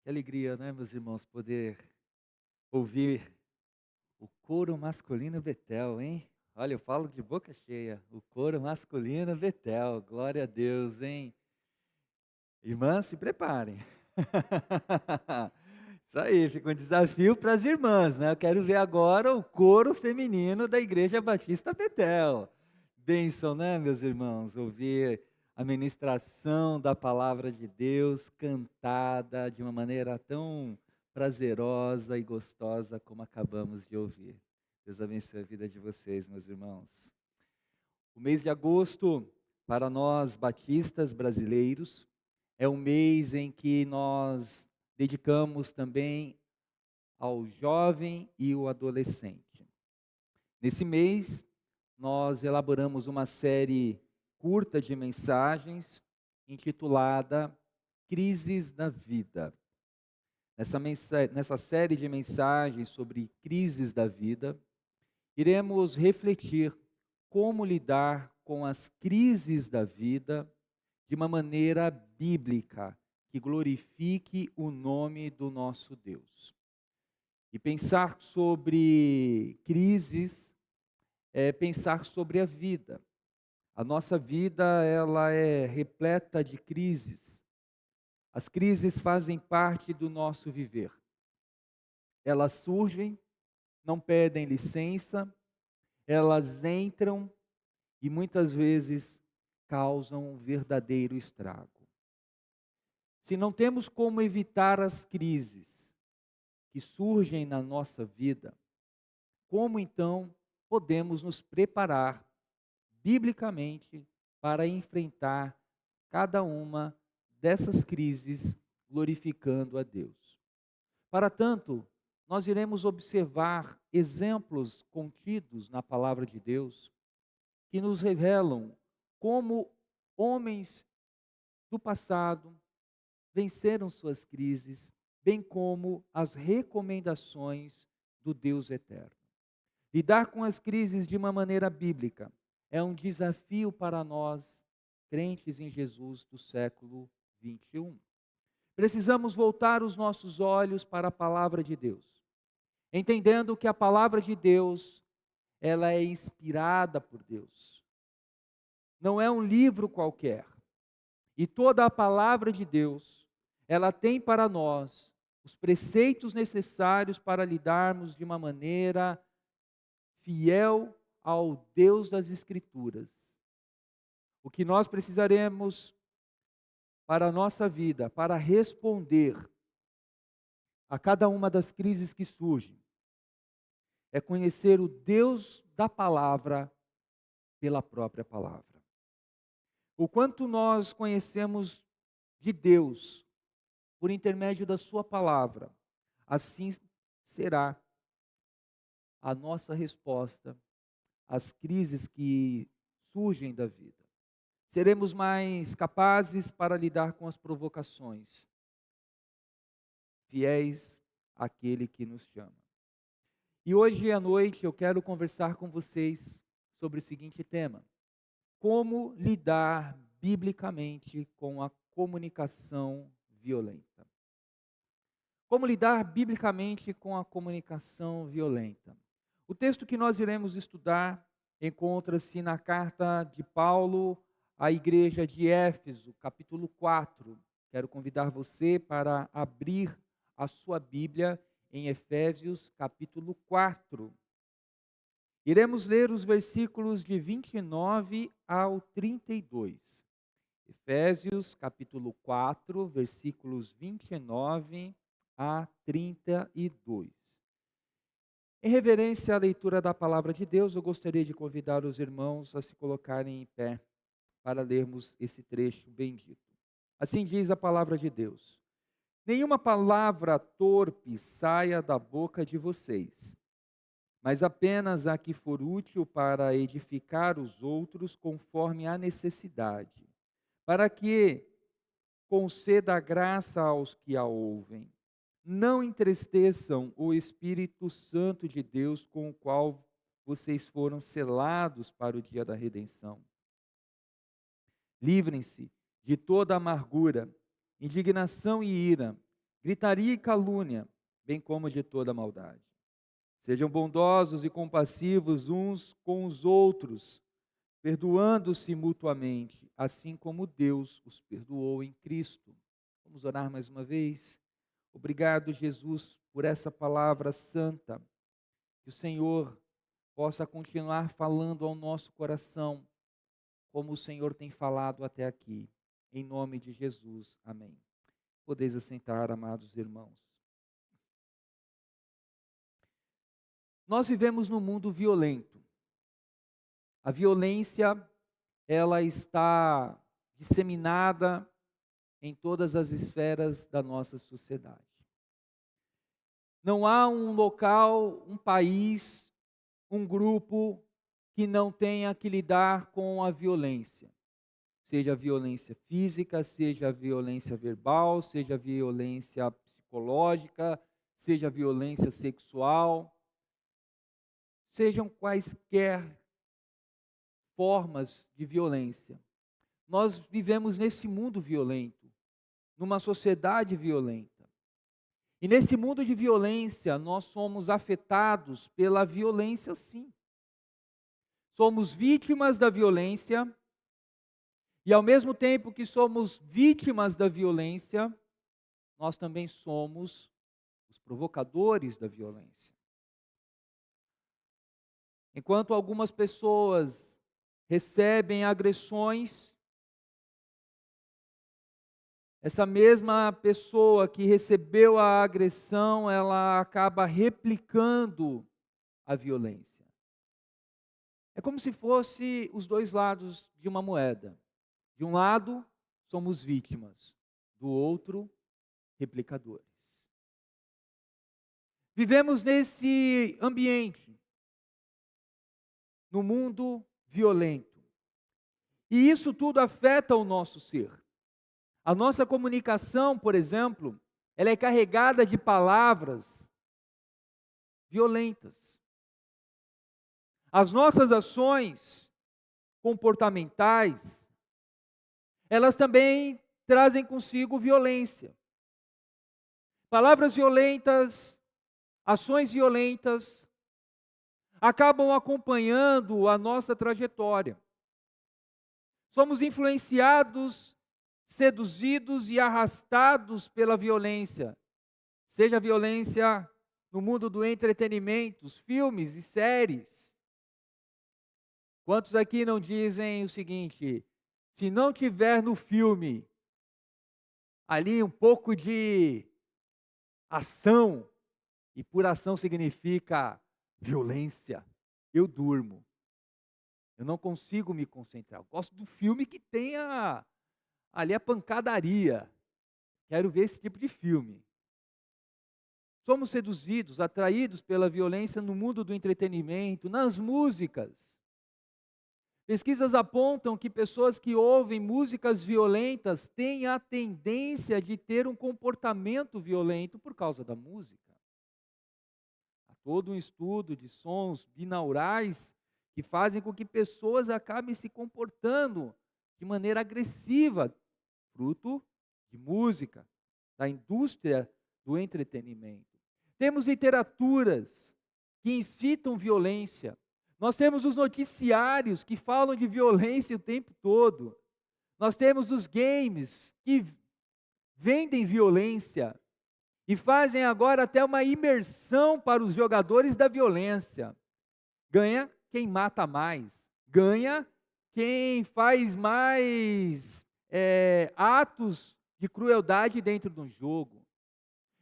Que alegria, né, meus irmãos, poder ouvir o coro masculino Betel, hein? Olha, eu falo de boca cheia, o coro masculino Betel, glória a Deus, hein? Irmãs, se preparem. Isso aí, fica um desafio para as irmãs, né? Eu quero ver agora o coro feminino da Igreja Batista Betel. Bênção, né, meus irmãos? Ouvir a ministração da palavra de Deus cantada de uma maneira tão prazerosa e gostosa como acabamos de ouvir. Deus abençoe a vida de vocês, meus irmãos. O mês de agosto, para nós batistas brasileiros, é um mês em que nós dedicamos também ao jovem e o adolescente. Nesse mês, nós elaboramos uma série curta de mensagens intitulada Crises da Vida. Nessa série de mensagens sobre crises da vida, iremos refletir como lidar com as crises da vida de uma maneira bíblica, que glorifique o nome do nosso Deus. E pensar sobre crises é pensar sobre a vida. A nossa vida, ela é repleta de crises. As crises fazem parte do nosso viver. Elas surgem, não pedem licença, elas entram e muitas vezes causam um verdadeiro estrago. Se não temos como evitar as crises que surgem na nossa vida, como então podemos nos preparar biblicamente para enfrentar cada uma dessas crises glorificando a Deus? Para tanto, nós iremos observar exemplos contidos na palavra de Deus que nos revelam como homens do passado venceram suas crises, bem como as recomendações do Deus eterno. Lidar com as crises de uma maneira bíblica é um desafio para nós, crentes em Jesus do século 21. Precisamos voltar os nossos olhos para a palavra de Deus, entendendo que a palavra de Deus, ela é inspirada por Deus. Não é um livro qualquer. E toda a palavra de Deus, ela tem para nós os preceitos necessários para lidarmos de uma maneira fiel ao Deus das Escrituras. O que nós precisaremos para a nossa vida, para responder a cada uma das crises que surgem, é conhecer o Deus da palavra pela própria palavra. O quanto nós conhecemos de Deus por intermédio da sua palavra, assim será a nossa resposta às crises que surgem da vida. Seremos mais capazes para lidar com as provocações, fiéis àquele que nos chama. E hoje à noite eu quero conversar com vocês sobre o seguinte tema: como lidar biblicamente com a comunicação violenta. Como lidar biblicamente com a comunicação violenta? O texto que nós iremos estudar encontra-se na carta de Paulo à igreja de Éfeso, capítulo 4. Quero convidar você para abrir a sua Bíblia em Efésios, capítulo 4. Iremos ler os versículos de 29 ao 32. Efésios, capítulo 4, versículos 29 a 32. Em reverência à leitura da palavra de Deus, eu gostaria de convidar os irmãos a se colocarem em pé para lermos esse trecho bendito. Assim diz a palavra de Deus: nenhuma palavra torpe saia da boca de vocês, mas apenas a que for útil para edificar os outros conforme a necessidade, para que conceda graça aos que a ouvem. Não entristeçam o Espírito Santo de Deus, com o qual vocês foram selados para o dia da redenção. Livrem-se de toda amargura, indignação e ira, gritaria e calúnia, bem como de toda maldade. Sejam bondosos e compassivos uns com os outros, perdoando-se mutuamente, assim como Deus os perdoou em Cristo. Vamos orar mais uma vez? Obrigado, Jesus, por essa palavra santa. Que o Senhor possa continuar falando ao nosso coração, como o Senhor tem falado até aqui. Em nome de Jesus. Amém. Podeis assentar, amados irmãos. Nós vivemos num mundo violento. A violência, ela está disseminada em todas as esferas da nossa sociedade. Não há um local, um país, um grupo que não tenha que lidar com a violência. Seja a violência física, seja a violência verbal, seja a violência psicológica, seja a violência sexual, sejam quaisquer formas de violência. Nós vivemos nesse mundo violento, numa sociedade violenta. E nesse mundo de violência, nós somos afetados pela violência, sim. Somos vítimas da violência, e ao mesmo tempo que somos vítimas da violência, nós também somos os provocadores da violência. Enquanto algumas pessoas recebem agressões, essa mesma pessoa que recebeu a agressão, ela acaba replicando a violência. É como se fosse os dois lados de uma moeda. De um lado, somos vítimas, do outro, replicadores. Vivemos nesse ambiente, no mundo violento. E isso tudo afeta o nosso ser. A nossa comunicação, por exemplo, ela é carregada de palavras violentas. As nossas ações comportamentais, elas também trazem consigo violência. Palavras violentas, ações violentas, acabam acompanhando a nossa trajetória. Somos influenciados, seduzidos e arrastados pela violência, seja a violência no mundo do entretenimento, filmes e séries. Quantos aqui não dizem o seguinte: se não tiver no filme ali um pouco de ação, e por ação significa violência, eu durmo. Eu não consigo me concentrar. Eu gosto do filme que tenha ali a pancadaria. Quero ver esse tipo de filme. Somos seduzidos, atraídos pela violência no mundo do entretenimento, nas músicas. Pesquisas apontam que pessoas que ouvem músicas violentas têm a tendência de ter um comportamento violento por causa da música. Há todo um estudo de sons binaurais que fazem com que pessoas acabem se comportando de maneira agressiva, fruto de música, da indústria do entretenimento. Temos literaturas que incitam violência. Nós temos os noticiários que falam de violência o tempo todo. Nós temos os games que vendem violência e fazem agora até uma imersão para os jogadores da violência. Ganha quem mata mais, ganha quem faz mais atos de crueldade dentro de um jogo.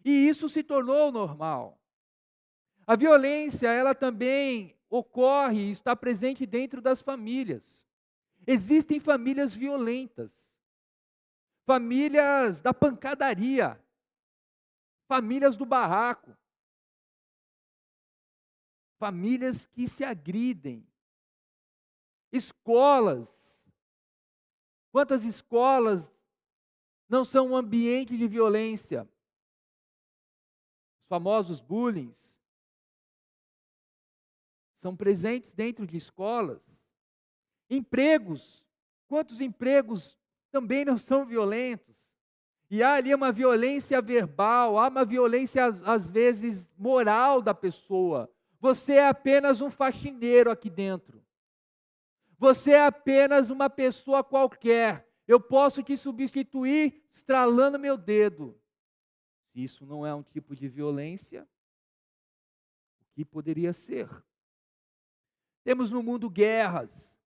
E isso se tornou normal. A violência, ela também ocorre e está presente dentro das famílias. Existem famílias violentas, famílias da pancadaria, famílias do barraco, famílias que se agridem, escolas. Quantas escolas não são um ambiente de violência? Os famosos bullying são presentes dentro de escolas. Empregos, quantos empregos também não são violentos? E há ali uma violência verbal, há uma violência, às vezes, moral da pessoa. Você é apenas um faxineiro aqui dentro. Você é apenas uma pessoa qualquer. Eu posso te substituir estralando meu dedo. Se isso não é um tipo de violência, o que poderia ser? Temos no mundo guerras.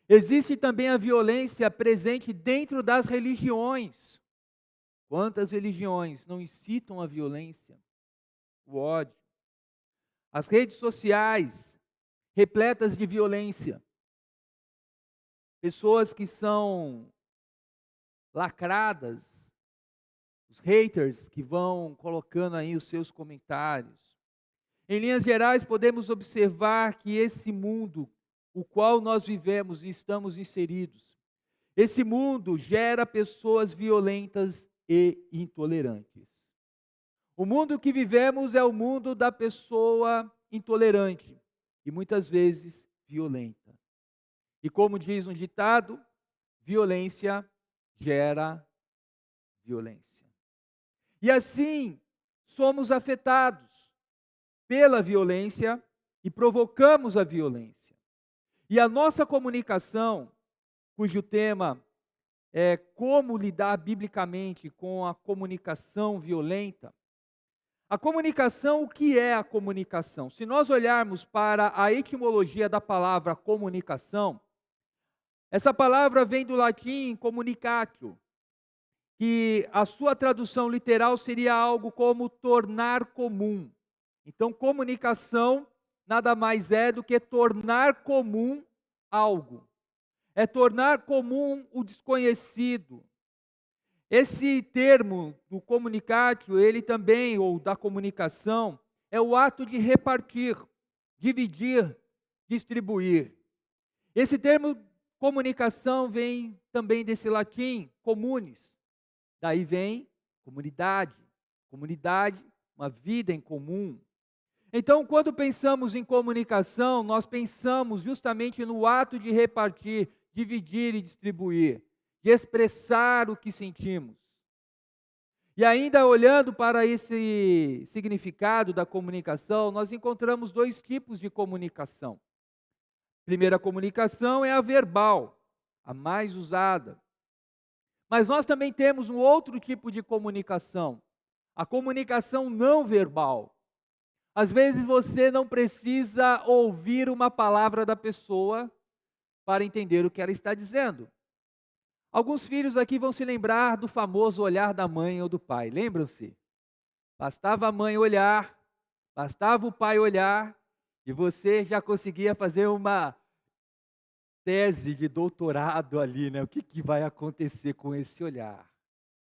Existe também a violência presente dentro das religiões. Quantas religiões não incitam a violência, o ódio? As redes sociais, repletas de violência. Pessoas que são lacradas, os haters que vão colocando aí os seus comentários. Em linhas gerais, podemos observar que esse mundo, o qual nós vivemos e estamos inseridos, esse mundo gera pessoas violentas e intolerantes. O mundo que vivemos é o mundo da pessoa intolerante e muitas vezes violenta. E como diz um ditado, violência gera violência. E assim, somos afetados pela violência e provocamos a violência. E a nossa comunicação, cujo tema é como lidar biblicamente com a comunicação violenta. A comunicação, o que é a comunicação? Se nós olharmos para a etimologia da palavra comunicação, essa palavra vem do latim communicatio, que a sua tradução literal seria algo como tornar comum. Então, comunicação nada mais é do que tornar comum algo. É tornar comum o desconhecido. Esse termo do comunicatio, ele também, ou da comunicação, é o ato de repartir, dividir, distribuir. Esse termo comunicação vem também desse latim, communis. Daí vem comunidade. Comunidade, uma vida em comum. Então, quando pensamos em comunicação, nós pensamos justamente no ato de repartir, dividir e distribuir, de expressar o que sentimos. E ainda olhando para esse significado da comunicação, nós encontramos dois tipos de comunicação. A primeira comunicação é a verbal, a mais usada. Mas nós também temos um outro tipo de comunicação, a comunicação não verbal. Às vezes você não precisa ouvir uma palavra da pessoa para entender o que ela está dizendo. Alguns filhos aqui vão se lembrar do famoso olhar da mãe ou do pai, lembram-se? Bastava a mãe olhar, bastava o pai olhar, e você já conseguia fazer uma tese de doutorado ali, né? O que vai acontecer com esse olhar?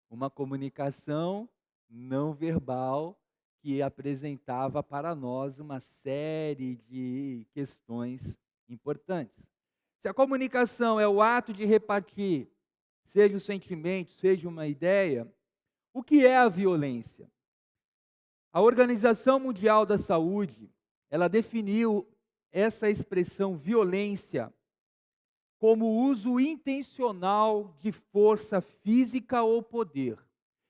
Uma comunicação não verbal que apresentava para nós uma série de questões importantes. Se a comunicação é o ato de repartir, seja o sentimento, seja uma ideia, o que é a violência? A Organização Mundial da Saúde, ela definiu essa expressão violência como o uso intencional de força física ou poder.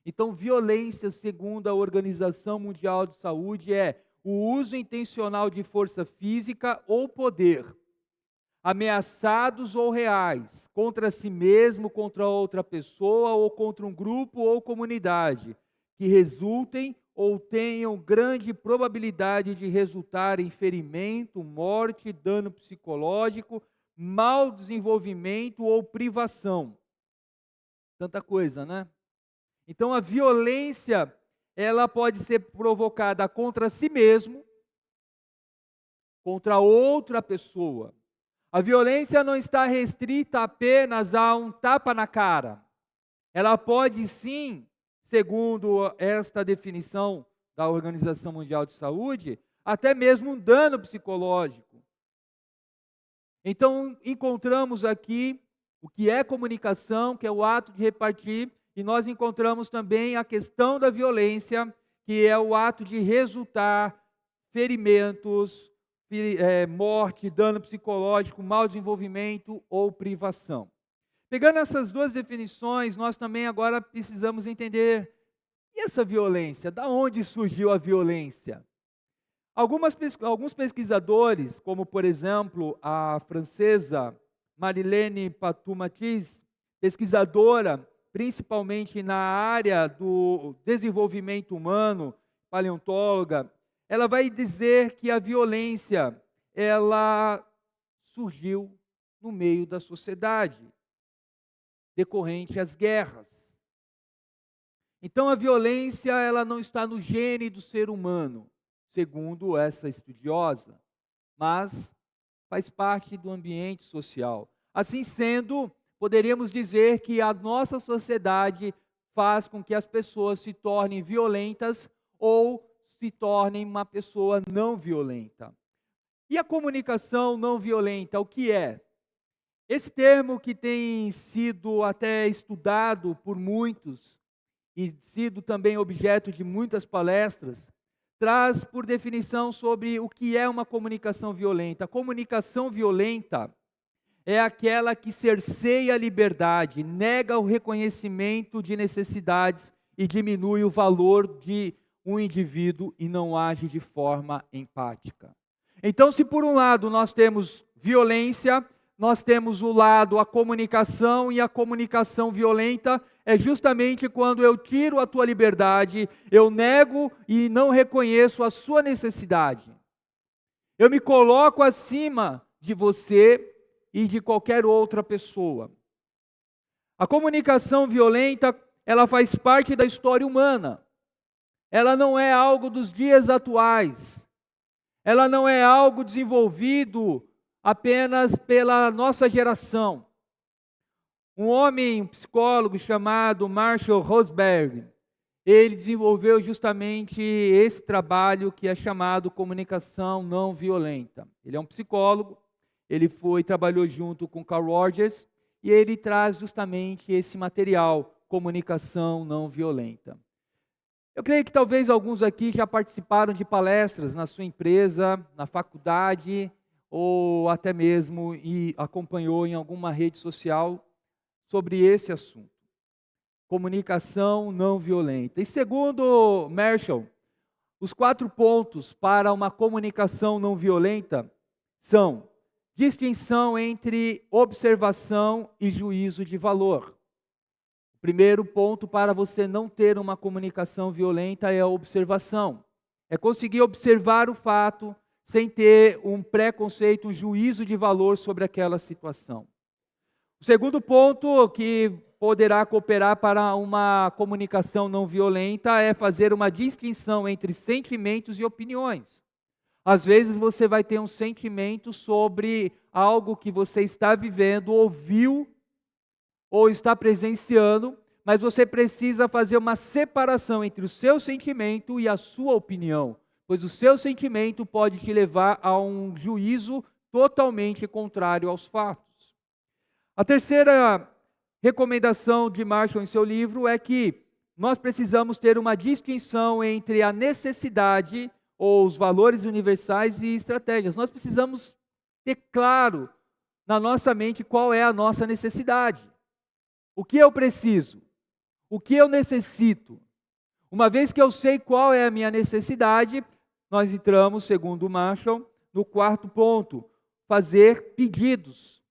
Então, violência, segundo a Organização Mundial de Saúde, é o uso intencional de força física ou poder, ameaçados ou reais, contra si mesmo, contra outra pessoa ou contra um grupo ou comunidade, que resultem ou tenham grande probabilidade de resultar em ferimento, morte, dano psicológico, mau desenvolvimento ou privação. Tanta coisa, né? Então a violência, ela pode ser provocada contra si mesmo, contra outra pessoa. A violência não está restrita apenas a um tapa na cara. Ela pode sim, segundo esta definição da Organização Mundial de Saúde, até mesmo um dano psicológico. Então encontramos aqui o que é comunicação, que é o ato de repartir, e nós encontramos também a questão da violência, que é o ato de resultar ferimentos, morte, dano psicológico, mau desenvolvimento ou privação. Pegando essas duas definições, nós também agora precisamos entender, e essa violência? Da onde surgiu a violência? Alguns pesquisadores, como por exemplo a francesa Marilène Patoux-Matisse, pesquisadora principalmente na área do desenvolvimento humano, paleontóloga, ela vai dizer que a violência, ela surgiu no meio da sociedade, decorrente às guerras. Então a violência, ela não está no gene do ser humano, segundo essa estudiosa, mas faz parte do ambiente social. Assim sendo, poderíamos dizer que a nossa sociedade faz com que as pessoas se tornem violentas ou se tornem uma pessoa não violenta. E a comunicação não violenta, o que é? Esse termo que tem sido até estudado por muitos e sido também objeto de muitas palestras, traz por definição sobre o que é uma comunicação violenta. A comunicação violenta é aquela que cerceia a liberdade, nega o reconhecimento de necessidades e diminui o valor de um indivíduo e não age de forma empática. Então, se por um lado nós temos violência, nós temos o lado, a comunicação, e a comunicação violenta é justamente quando eu tiro a tua liberdade, eu nego e não reconheço a sua necessidade. Eu me coloco acima de você e de qualquer outra pessoa. A comunicação violenta, ela faz parte da história humana. Ela não é algo dos dias atuais. Ela não é algo desenvolvido apenas pela nossa geração. Um homem, um psicólogo chamado Marshall Rosenberg, ele desenvolveu justamente esse trabalho que é chamado comunicação não violenta. Ele é um psicólogo, ele trabalhou junto com Carl Rogers e ele traz justamente esse material, comunicação não violenta. Eu creio que talvez alguns aqui já participaram de palestras na sua empresa, na faculdade, ou até mesmo e acompanhou em alguma rede social sobre esse assunto. Comunicação não violenta. E segundo Marshall, os 4 pontos para uma comunicação não violenta são: distinção entre observação e juízo de valor. O primeiro ponto para você não ter uma comunicação violenta é a observação. É conseguir observar o fato sem ter um preconceito, um juízo de valor sobre aquela situação. O segundo ponto que poderá cooperar para uma comunicação não violenta é fazer uma distinção entre sentimentos e opiniões. Às vezes você vai ter um sentimento sobre algo que você está vivendo, ouviu ou está presenciando, mas você precisa fazer uma separação entre o seu sentimento e a sua opinião, pois o seu sentimento pode te levar a um juízo totalmente contrário aos fatos. A terceira recomendação de Marshall em seu livro é que nós precisamos ter uma distinção entre a necessidade ou os valores universais e estratégias. Nós precisamos ter claro na nossa mente qual é a nossa necessidade. O que eu preciso? O que eu necessito? Uma vez que eu sei qual é a minha necessidade, nós entramos, segundo Marshall, no 4º ponto: fazer pedidos.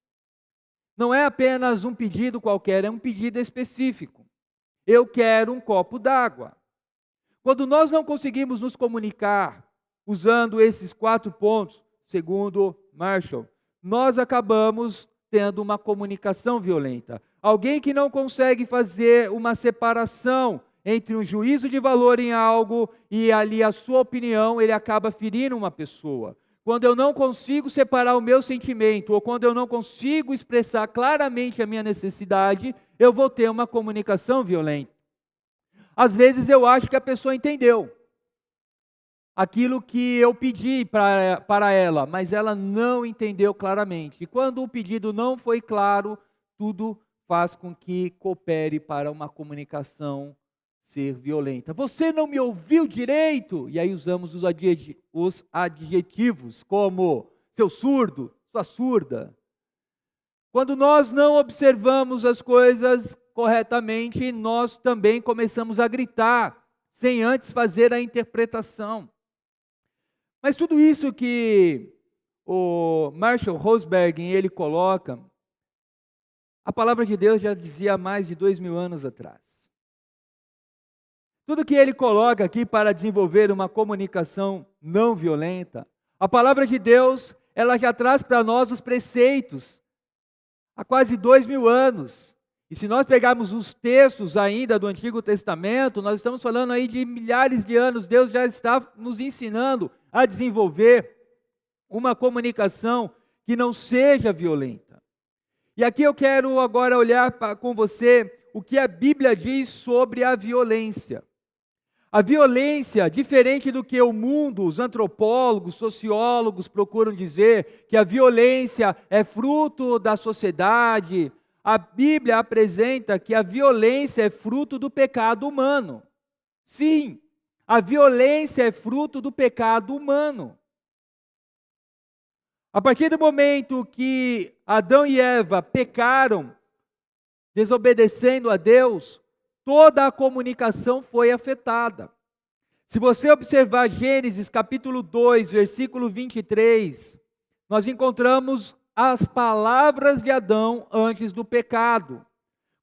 Não é apenas um pedido qualquer, é um pedido específico. Eu quero um copo d'água. Quando nós não conseguimos nos comunicar usando esses 4 pontos, segundo Marshall, nós acabamos tendo uma comunicação violenta. Alguém que não consegue fazer uma separação entre um juízo de valor em algo e ali a sua opinião, ele acaba ferindo uma pessoa. Quando eu não consigo separar o meu sentimento, ou quando eu não consigo expressar claramente a minha necessidade, eu vou ter uma comunicação violenta. Às vezes eu acho que a pessoa entendeu aquilo que eu pedi para ela, mas ela não entendeu claramente. E quando o pedido não foi claro, tudo faz com que coopere para uma comunicação ser violenta. Você não me ouviu direito? E aí usamos os adjetivos como seu surdo, sua surda. Quando nós não observamos as coisas corretamente, nós também começamos a gritar, sem antes fazer a interpretação. Mas tudo isso que o Marshall Rosenberg ele coloca, a palavra de Deus já dizia há mais de 2000 anos atrás. Tudo que ele coloca aqui para desenvolver uma comunicação não violenta, a palavra de Deus, ela já traz para nós os preceitos há quase 2000 anos. E se nós pegarmos os textos ainda do Antigo Testamento, nós estamos falando aí de milhares de anos, Deus já está nos ensinando a desenvolver uma comunicação que não seja violenta. E aqui eu quero agora olhar com você o que a Bíblia diz sobre a violência. A violência, diferente do que o mundo, os antropólogos, sociólogos procuram dizer, que a violência é fruto da sociedade, a Bíblia apresenta que a violência é fruto do pecado humano. Sim, a violência é fruto do pecado humano. A partir do momento que Adão e Eva pecaram, desobedecendo a Deus, toda a comunicação foi afetada. Se você observar Gênesis capítulo 2, versículo 23, nós encontramos as palavras de Adão antes do pecado.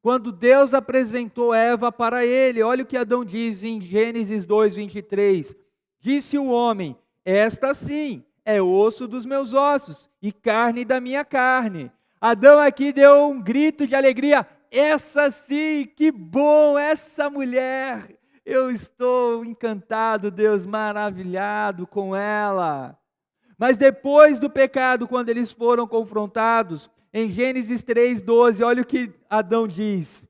Quando Deus apresentou Eva para ele, olha o que Adão diz em Gênesis 2, 23. Disse o homem, esta sim é osso dos meus ossos e carne da minha carne. Adão aqui deu um grito de alegria, essa sim, que bom, essa mulher, eu estou encantado, Deus, maravilhado com ela. Mas depois do pecado, quando eles foram confrontados, em Gênesis 3,12, olha o que Adão diz,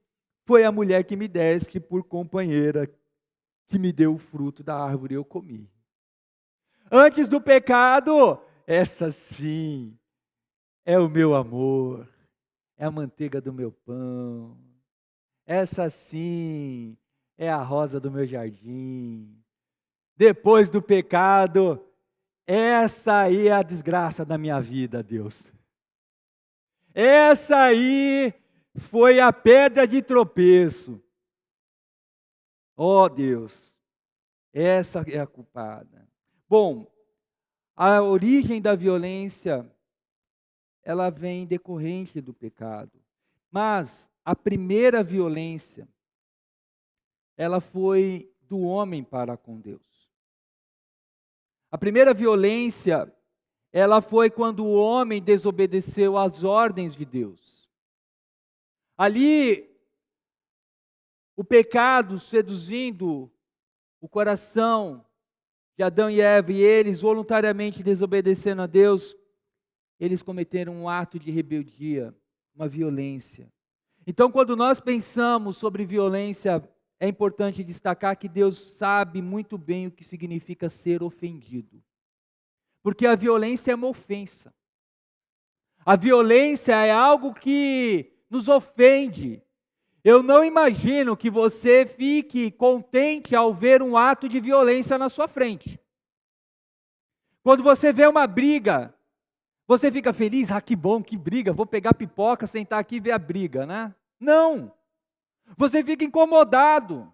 foi a mulher que me deste por companheira, que me deu o fruto da árvore e eu comi. Antes do pecado, essa sim, é o meu amor. É a manteiga do meu pão, essa sim é a rosa do meu jardim. Depois do pecado, essa aí é a desgraça da minha vida, Deus. Essa aí foi a pedra de tropeço. Oh Deus, essa é a culpada. Bom, a origem da violência ela vem decorrente do pecado. Mas a primeira violência, ela foi do homem para com Deus. A primeira violência, ela foi quando o homem desobedeceu às ordens de Deus. Ali, o pecado seduzindo o coração de Adão e Eva, e eles voluntariamente desobedecendo a Deus, eles cometeram um ato de rebeldia, uma violência. Então, quando nós pensamos sobre violência, é importante destacar que Deus sabe muito bem o que significa ser ofendido. Porque a violência é uma ofensa. A violência é algo que nos ofende. Eu não imagino que você fique contente ao ver um ato de violência na sua frente. Quando você vê uma briga, você fica feliz? Ah, que bom, que briga, vou pegar pipoca, sentar aqui e ver a briga, né? Não! Você fica incomodado.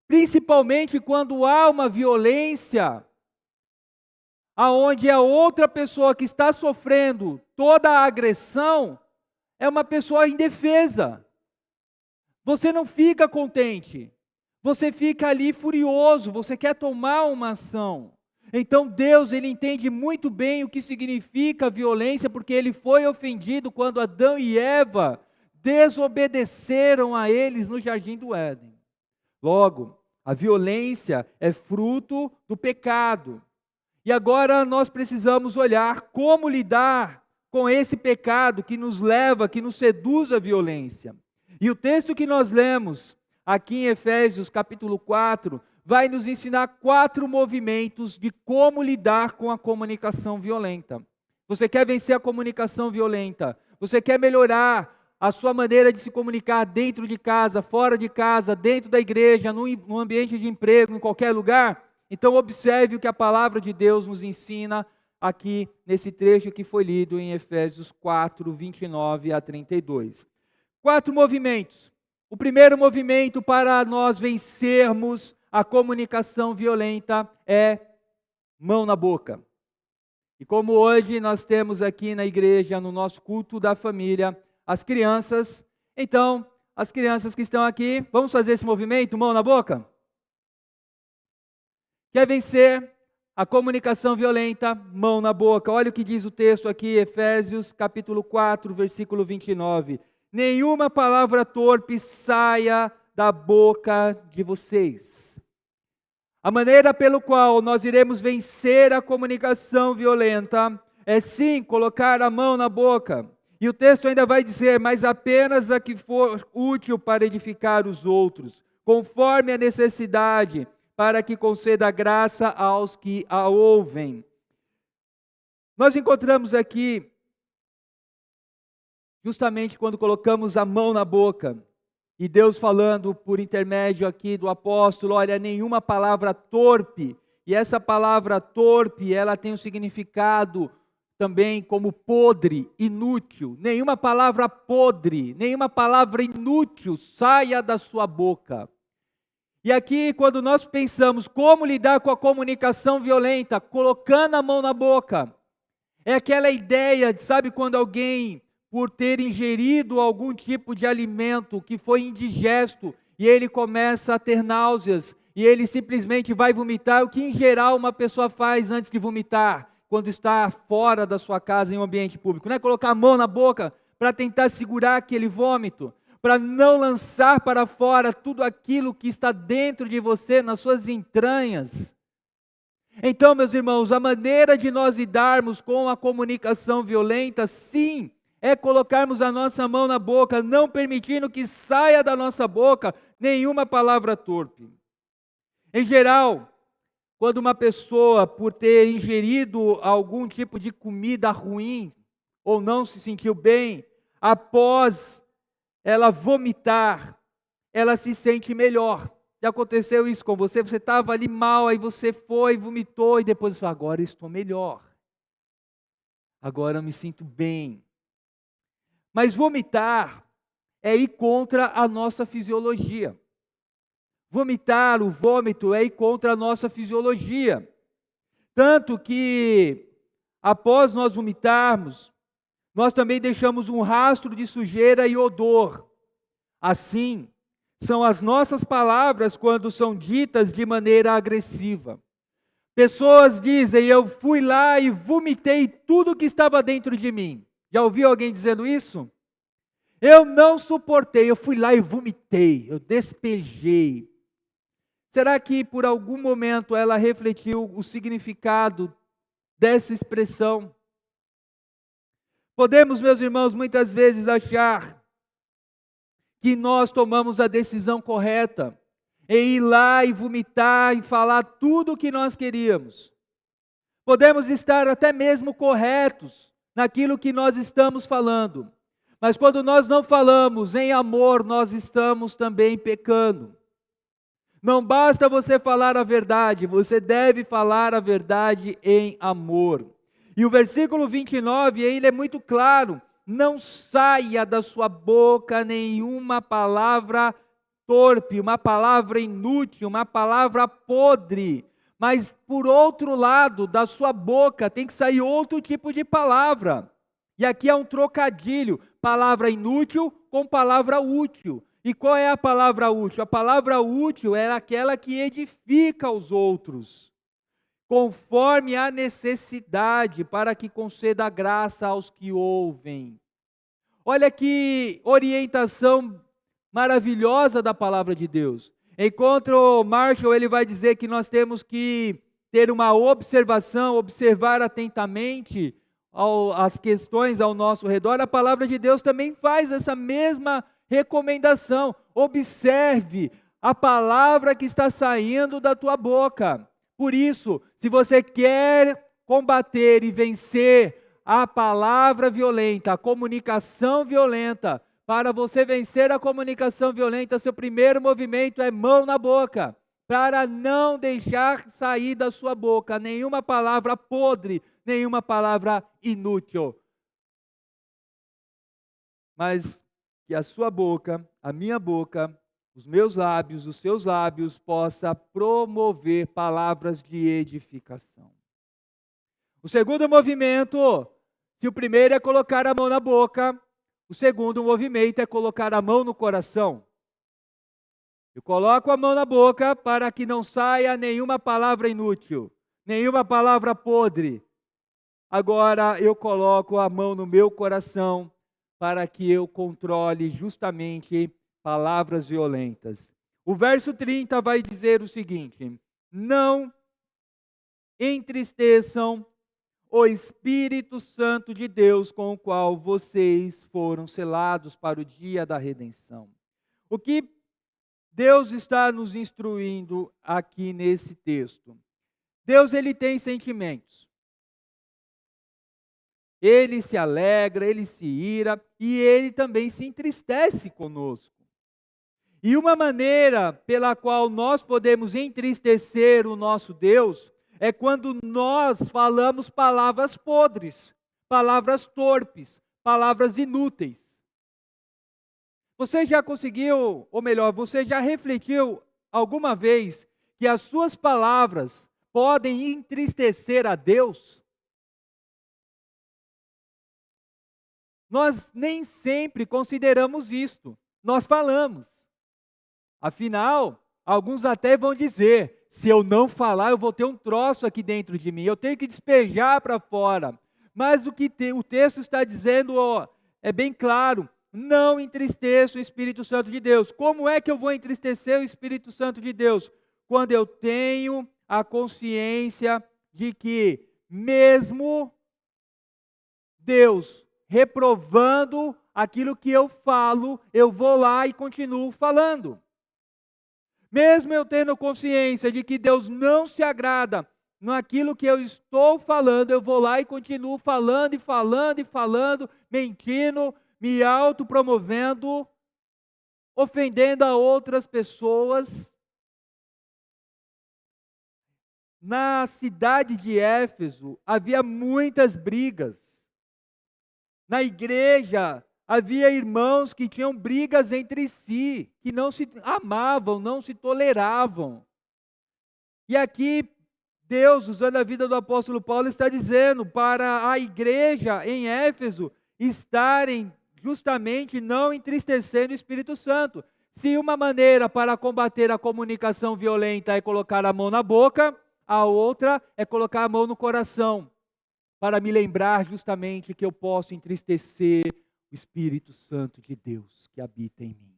Principalmente quando há uma violência, aonde a outra pessoa que está sofrendo toda a agressão, é uma pessoa indefesa. Você não fica contente. Você fica ali furioso, você quer tomar uma ação. Então Deus, Ele entende muito bem o que significa violência, porque Ele foi ofendido quando Adão e Eva desobedeceram a eles no jardim do Éden. Logo, a violência é fruto do pecado. E agora nós precisamos olhar como lidar com esse pecado que nos leva, que nos seduz à violência. E o texto que nós lemos aqui em Efésios capítulo 4, vai nos ensinar 4 movimentos de como lidar com a comunicação violenta. Você quer vencer a comunicação violenta? Você quer melhorar a sua maneira de se comunicar dentro de casa, fora de casa, dentro da igreja, no ambiente de emprego, em qualquer lugar? Então observe o que a palavra de Deus nos ensina aqui nesse trecho que foi lido em Efésios 4, 29 a 32. 4 movimentos. O primeiro movimento para nós vencermos a comunicação violenta é mão na boca. E como hoje nós temos aqui na igreja, no nosso culto da família, as crianças, então, as crianças que estão aqui, vamos fazer esse movimento, mão na boca? Quer vencer a comunicação violenta, mão na boca. Olha o que diz o texto aqui, Efésios capítulo 4, versículo 29. Nenhuma palavra torpe saia da boca de vocês. A maneira pelo qual nós iremos vencer a comunicação violenta é sim colocar a mão na boca. E o texto ainda vai dizer, mas apenas a que for útil para edificar os outros, conforme a necessidade, para que conceda graça aos que a ouvem. Nós encontramos aqui, justamente quando colocamos a mão na boca, e Deus falando por intermédio aqui do apóstolo, olha, nenhuma palavra torpe, e essa palavra torpe, ela tem um significado também como podre, inútil. Nenhuma palavra podre, nenhuma palavra inútil saia da sua boca. E aqui, quando nós pensamos como lidar com a comunicação violenta, colocando a mão na boca, é aquela ideia, sabe, quando alguém, por ter ingerido algum tipo de alimento que foi indigesto, e ele começa a ter náuseas, e ele simplesmente vai vomitar, o que em geral uma pessoa faz antes de vomitar, quando está fora da sua casa em um ambiente público, não é colocar a mão na boca para tentar segurar aquele vômito, para não lançar para fora tudo aquilo que está dentro de você, nas suas entranhas. Então, meus irmãos, a maneira de nós lidarmos com a comunicação violenta, sim, é colocarmos a nossa mão na boca, não permitindo que saia da nossa boca nenhuma palavra torpe. Em geral, quando uma pessoa, por ter ingerido algum tipo de comida ruim, ou não se sentiu bem, após ela vomitar, ela se sente melhor. Já aconteceu isso com você? Você estava ali mal, aí você foi, vomitou, e depois falou, agora eu estou melhor. Agora eu me sinto bem. Mas vomitar é ir contra a nossa fisiologia. Vomitar, o vômito, é ir contra a nossa fisiologia. Tanto que, após nós vomitarmos, nós também deixamos um rastro de sujeira e odor. Assim, são as nossas palavras quando são ditas de maneira agressiva. Pessoas dizem, eu fui lá e vomitei tudo que estava dentro de mim. Já ouviu alguém dizendo isso? Eu não suportei, eu fui lá e vomitei, eu despejei. Será que por algum momento ela refletiu o significado dessa expressão? Podemos, meus irmãos, muitas vezes achar que nós tomamos a decisão correta em ir lá e vomitar e falar tudo o que nós queríamos. Podemos estar até mesmo corretos naquilo que nós estamos falando. Mas quando nós não falamos em amor, nós estamos também pecando. Não basta você falar a verdade, você deve falar a verdade em amor. E o versículo 29, ele é muito claro, não saia da sua boca nenhuma palavra torpe, uma palavra inútil, uma palavra podre. Mas por outro lado, da sua boca tem que sair outro tipo de palavra. E aqui é um trocadilho, palavra inútil com palavra útil. E qual é a palavra útil? A palavra útil é aquela que edifica os outros, conforme a necessidade, para que conceda graça aos que ouvem. Olha que orientação maravilhosa da palavra de Deus. Enquanto Marshall, ele vai dizer que nós temos que ter uma observação, observar atentamente as questões ao nosso redor, a palavra de Deus também faz essa mesma recomendação. Observe a palavra que está saindo da tua boca. Por isso, se você quer combater e vencer a palavra violenta, a comunicação violenta, para você vencer a comunicação violenta, seu primeiro movimento é mão na boca. para não deixar sair da sua boca nenhuma palavra podre, nenhuma palavra inútil. Mas que a sua boca, a minha boca, os meus lábios, os seus lábios, possa promover palavras de edificação. O segundo movimento, se o primeiro é colocar a mão na boca, o segundo movimento é colocar a mão no coração. Eu coloco a mão na boca para que não saia nenhuma palavra inútil, nenhuma palavra podre. Agora eu coloco a mão no meu coração para que eu controle justamente palavras violentas. O verso 30 vai dizer o seguinte: não entristeçam o Espírito Santo de Deus, com o qual vocês foram selados para o dia da redenção. O que Deus está nos instruindo aqui nesse texto? Deus, ele tem sentimentos. Ele se alegra, ele se ira e ele também se entristece conosco. E uma maneira pela qual nós podemos entristecer o nosso Deus é quando nós falamos palavras podres, palavras torpes, palavras inúteis. Você já conseguiu, ou melhor, você já refletiu alguma vez que as suas palavras podem entristecer a Deus? Nós nem sempre consideramos isto, nós falamos. Afinal, alguns até vão dizer, se eu não falar, eu vou ter um troço aqui dentro de mim, eu tenho que despejar para fora. Mas o que o texto está dizendo é bem claro, não entristeça o Espírito Santo de Deus. Como é que eu vou entristecer o Espírito Santo de Deus? Quando eu tenho a consciência de que mesmo Deus reprovando aquilo que eu falo, eu vou lá e continuo falando. Mesmo eu tendo consciência de que Deus não se agrada naquilo que eu estou falando, eu vou lá e continuo falando e falando e falando, mentindo, me autopromovendo, ofendendo a outras pessoas. Na cidade de Éfeso havia muitas brigas. Na igreja havia irmãos que tinham brigas entre si, que não se amavam, não se toleravam. E aqui Deus, usando a vida do apóstolo Paulo, está dizendo para a igreja em Éfeso estarem justamente não entristecendo o Espírito Santo. Se uma maneira para combater a comunicação violenta é colocar a mão na boca, a outra é colocar a mão no coração, para me lembrar justamente que eu posso entristecer o Espírito Santo de Deus que habita em mim.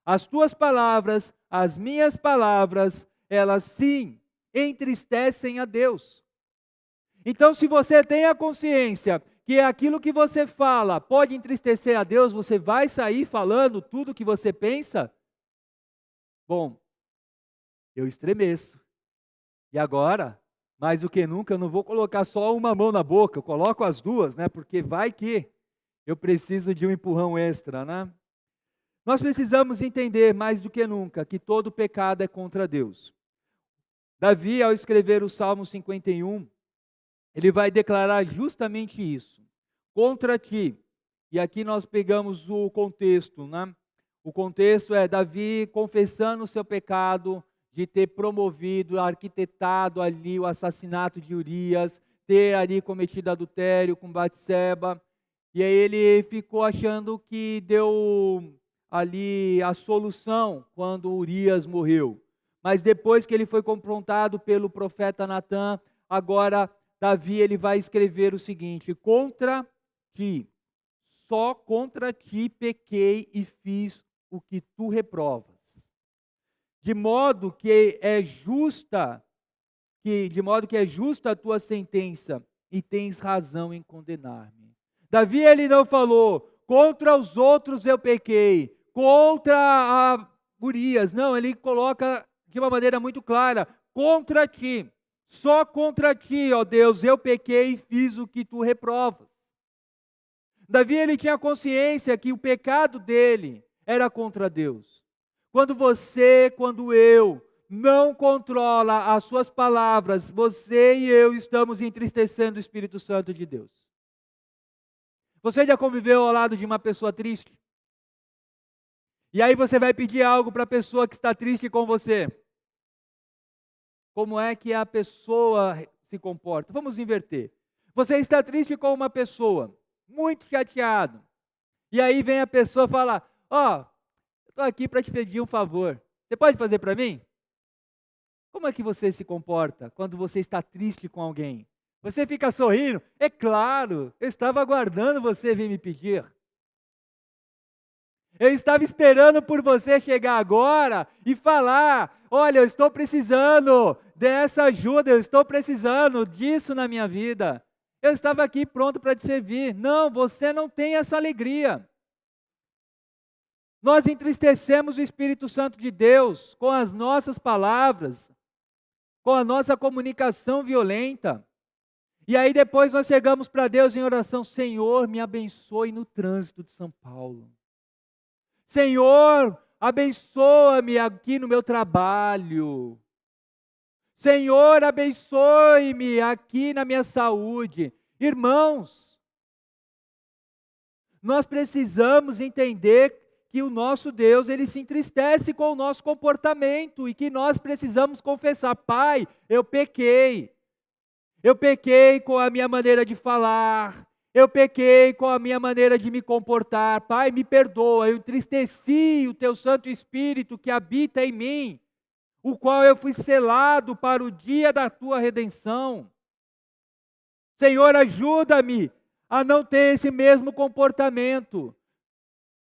As tuas palavras, as minhas palavras, elas sim entristecem a Deus. Então, se você tem a consciência que aquilo que você fala pode entristecer a Deus, você vai sair falando tudo o que você pensa? Bom, eu estremeço. E agora, mais do que nunca, eu não vou colocar só uma mão na boca, eu coloco as duas, né? Porque vai que eu preciso de um empurrão extra, né? Nós precisamos entender mais do que nunca que todo pecado é contra Deus. Davi, ao escrever o Salmo 51, ele vai declarar justamente isso. Contra ti. E aqui nós pegamos o contexto, né? O contexto é Davi confessando o seu pecado de ter promovido, arquitetado ali o assassinato de Urias, ter ali cometido adultério com Batseba. E aí ele ficou achando que deu ali a solução quando Urias morreu. Mas depois que ele foi confrontado pelo profeta Natã, agora Davi ele vai escrever o seguinte: contra ti, só contra ti pequei e fiz o que tu reprovas. De modo que é justa a tua sentença e tens razão em condenar-me. Davi ele não falou, contra os outros eu pequei, contra a Urias. Não, ele coloca de uma maneira muito clara, contra ti, só contra ti, ó Deus, eu pequei e fiz o que tu reprovas. Davi ele tinha consciência que o pecado dele era contra Deus. Quando eu não controla as suas palavras, você e eu estamos entristecendo o Espírito Santo de Deus. Você já conviveu ao lado de uma pessoa triste? E aí você vai pedir algo para a pessoa que está triste com você. Como é que a pessoa se comporta? Vamos inverter. Você está triste com uma pessoa, muito chateado. E aí vem a pessoa falar, eu estou aqui para te pedir um favor. Você pode fazer para mim? Como é que você se comporta quando você está triste com alguém? Você fica sorrindo? É claro, eu estava aguardando você vir me pedir. Eu estava esperando por você chegar agora e falar, olha, eu estou precisando dessa ajuda, eu estou precisando disso na minha vida. Eu estava aqui pronto para te servir. Não, você não tem essa alegria. Nós entristecemos o Espírito Santo de Deus com as nossas palavras, com a nossa comunicação violenta. E aí depois nós chegamos para Deus em oração, Senhor, me abençoe no trânsito de São Paulo. Senhor, abençoa-me aqui no meu trabalho. Senhor, abençoe-me aqui na minha saúde. Irmãos, nós precisamos entender que o nosso Deus, Ele se entristece com o nosso comportamento e que nós precisamos confessar, Pai, eu pequei. Eu pequei com a minha maneira de falar. Eu pequei com a minha maneira de me comportar. Pai, me perdoa, eu entristeci o Teu Santo Espírito que habita em mim, o qual eu fui selado para o dia da Tua redenção. Senhor, ajuda-me a não ter esse mesmo comportamento.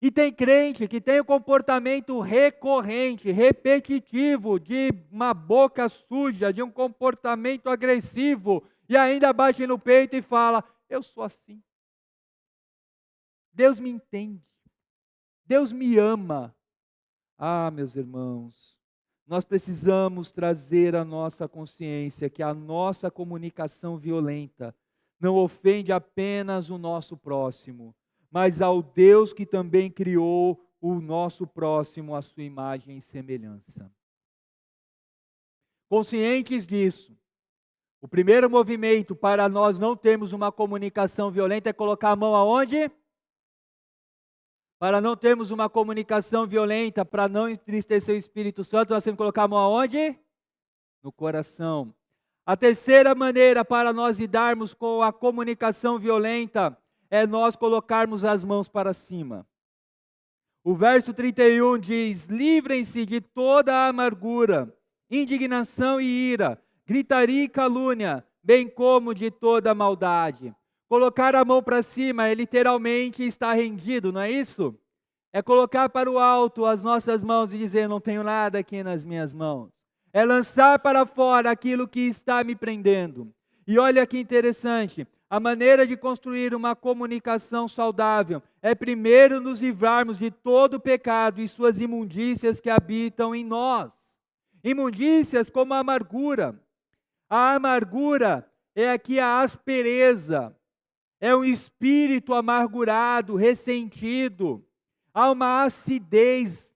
E tem crente que tem o comportamento recorrente, repetitivo, de uma boca suja, de um comportamento agressivo, e ainda bate no peito e fala, eu sou assim. Deus me entende. Deus me ama. Ah, meus irmãos, nós precisamos trazer à nossa consciência que a nossa comunicação violenta não ofende apenas o nosso próximo, mas ao Deus que também criou o nosso próximo à sua imagem e semelhança. Conscientes disso, o primeiro movimento para nós não termos uma comunicação violenta é colocar a mão aonde? Para não termos uma comunicação violenta, para não entristecer o Espírito Santo, nós temos que colocar a mão aonde? No coração. A terceira maneira para nós lidarmos com a comunicação violenta é nós colocarmos as mãos para cima. O verso 31 diz, livrem-se de toda a amargura, indignação e ira, gritaria e calúnia, bem como de toda a maldade. Colocar a mão para cima é literalmente estar rendido, não é isso? É colocar para o alto as nossas mãos e dizer, não tenho nada aqui nas minhas mãos. É lançar para fora aquilo que está me prendendo. E olha que interessante, a maneira de construir uma comunicação saudável é primeiro nos livrarmos de todo o pecado e suas imundícias que habitam em nós. Imundícias como a amargura. A amargura é aqui a aspereza, é um espírito amargurado, ressentido, há uma acidez.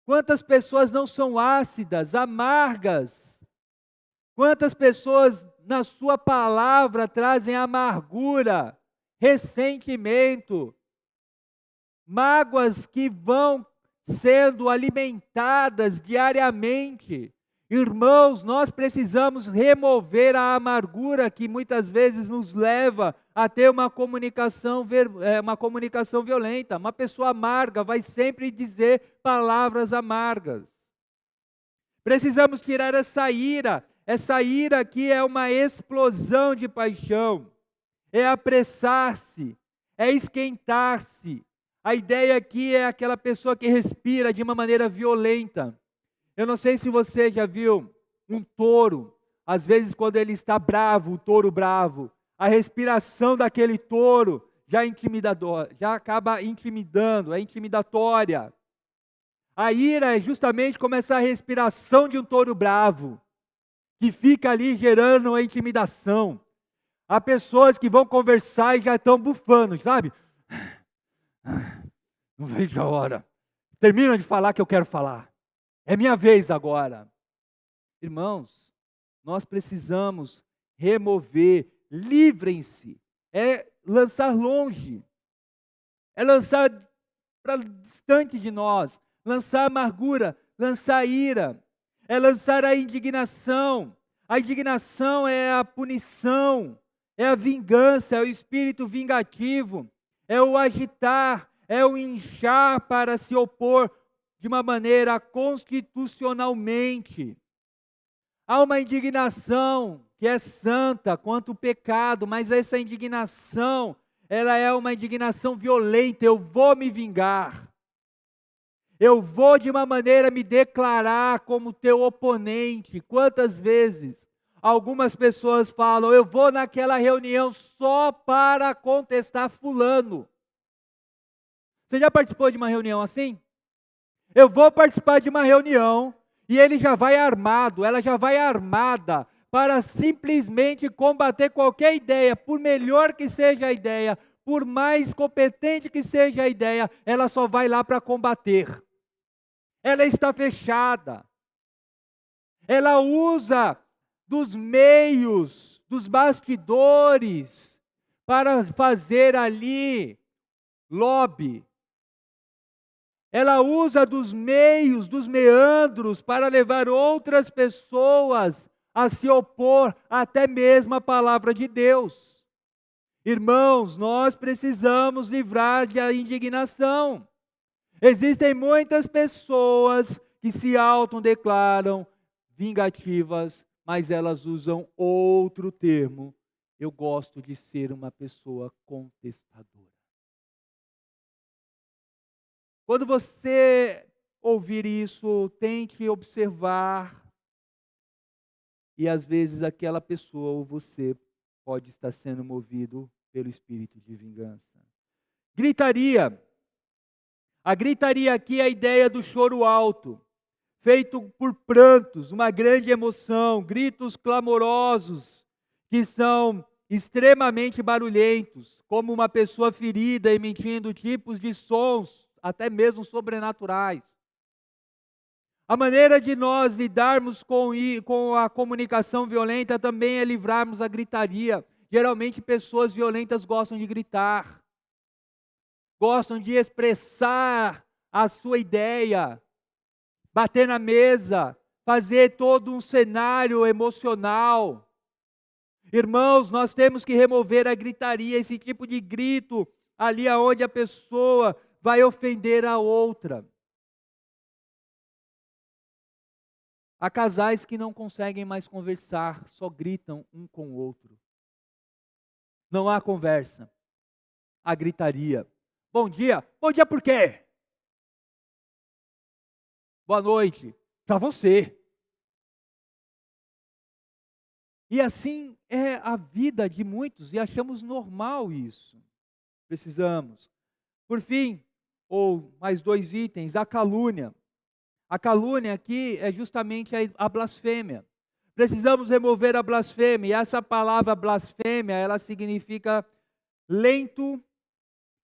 Quantas pessoas não são ácidas, amargas? Quantas pessoas na sua palavra trazem amargura, ressentimento, mágoas que vão sendo alimentadas diariamente? Irmãos, nós precisamos remover a amargura que muitas vezes nos leva a ter uma comunicação violenta. Uma pessoa amarga vai sempre dizer palavras amargas. Precisamos tirar essa ira. Essa ira aqui é uma explosão de paixão. É apressar-se, é esquentar-se. A ideia aqui é aquela pessoa que respira de uma maneira violenta. Eu não sei se você já viu um touro, às vezes quando ele está bravo, o touro bravo, a respiração daquele touro já é intimidadora, já acaba intimidando, é intimidatória. A ira é justamente como essa respiração de um touro bravo, que fica ali gerando a intimidação. Há pessoas que vão conversar e já estão bufando, sabe? Não vejo a hora. Termina de falar que eu quero falar. É minha vez agora. Irmãos, nós precisamos remover, livrem-se. É lançar longe. É lançar para distante de nós. Lançar amargura, lançar ira. É lançar a indignação. A indignação é a punição, é a vingança, é o espírito vingativo, é o agitar, é o inchar para se opor de uma maneira constitucionalmente. Há uma indignação que é santa quanto o pecado, mas essa indignação, ela é uma indignação violenta. Eu vou me vingar. Eu vou de uma maneira me declarar como teu oponente. Quantas vezes algumas pessoas falam, eu vou naquela reunião só para contestar fulano. Você já participou de uma reunião assim? Eu vou participar de uma reunião e ele já vai armado, ela já vai armada para simplesmente combater qualquer ideia, por melhor que seja a ideia, por mais competente que seja a ideia, ela só vai lá para combater. Ela está fechada. Ela usa dos meios, dos bastidores, para fazer ali lobby. Ela usa dos meios, dos meandros, para levar outras pessoas a se opor até mesmo à palavra de Deus. Irmãos, nós precisamos livrar da indignação. Existem muitas pessoas que se autodeclaram vingativas, mas elas usam outro termo. Eu gosto de ser uma pessoa contestadora. Quando você ouvir isso, tente observar, e às vezes aquela pessoa ou você pode estar sendo movido pelo espírito de vingança. Gritaria. A gritaria aqui é a ideia do choro alto, feito por prantos, uma grande emoção, gritos clamorosos, que são extremamente barulhentos, como uma pessoa ferida emitindo tipos de sons, até mesmo sobrenaturais. A maneira de nós lidarmos com a comunicação violenta também é livrarmos a gritaria. Geralmente pessoas violentas gostam de gritar, gostam de expressar a sua ideia, bater na mesa, fazer todo um cenário emocional. Irmãos, nós temos que remover a gritaria, esse tipo de grito, ali aonde a pessoa vai ofender a outra. Há casais que não conseguem mais conversar, só gritam um com o outro. Não há conversa, há gritaria. Bom dia por quê? Boa noite, para você. E assim é a vida de muitos e achamos normal isso. Precisamos. Por fim, ou mais 2 itens, a calúnia. A calúnia aqui é justamente a blasfêmia. Precisamos remover a blasfêmia. E essa palavra blasfêmia, ela significa lento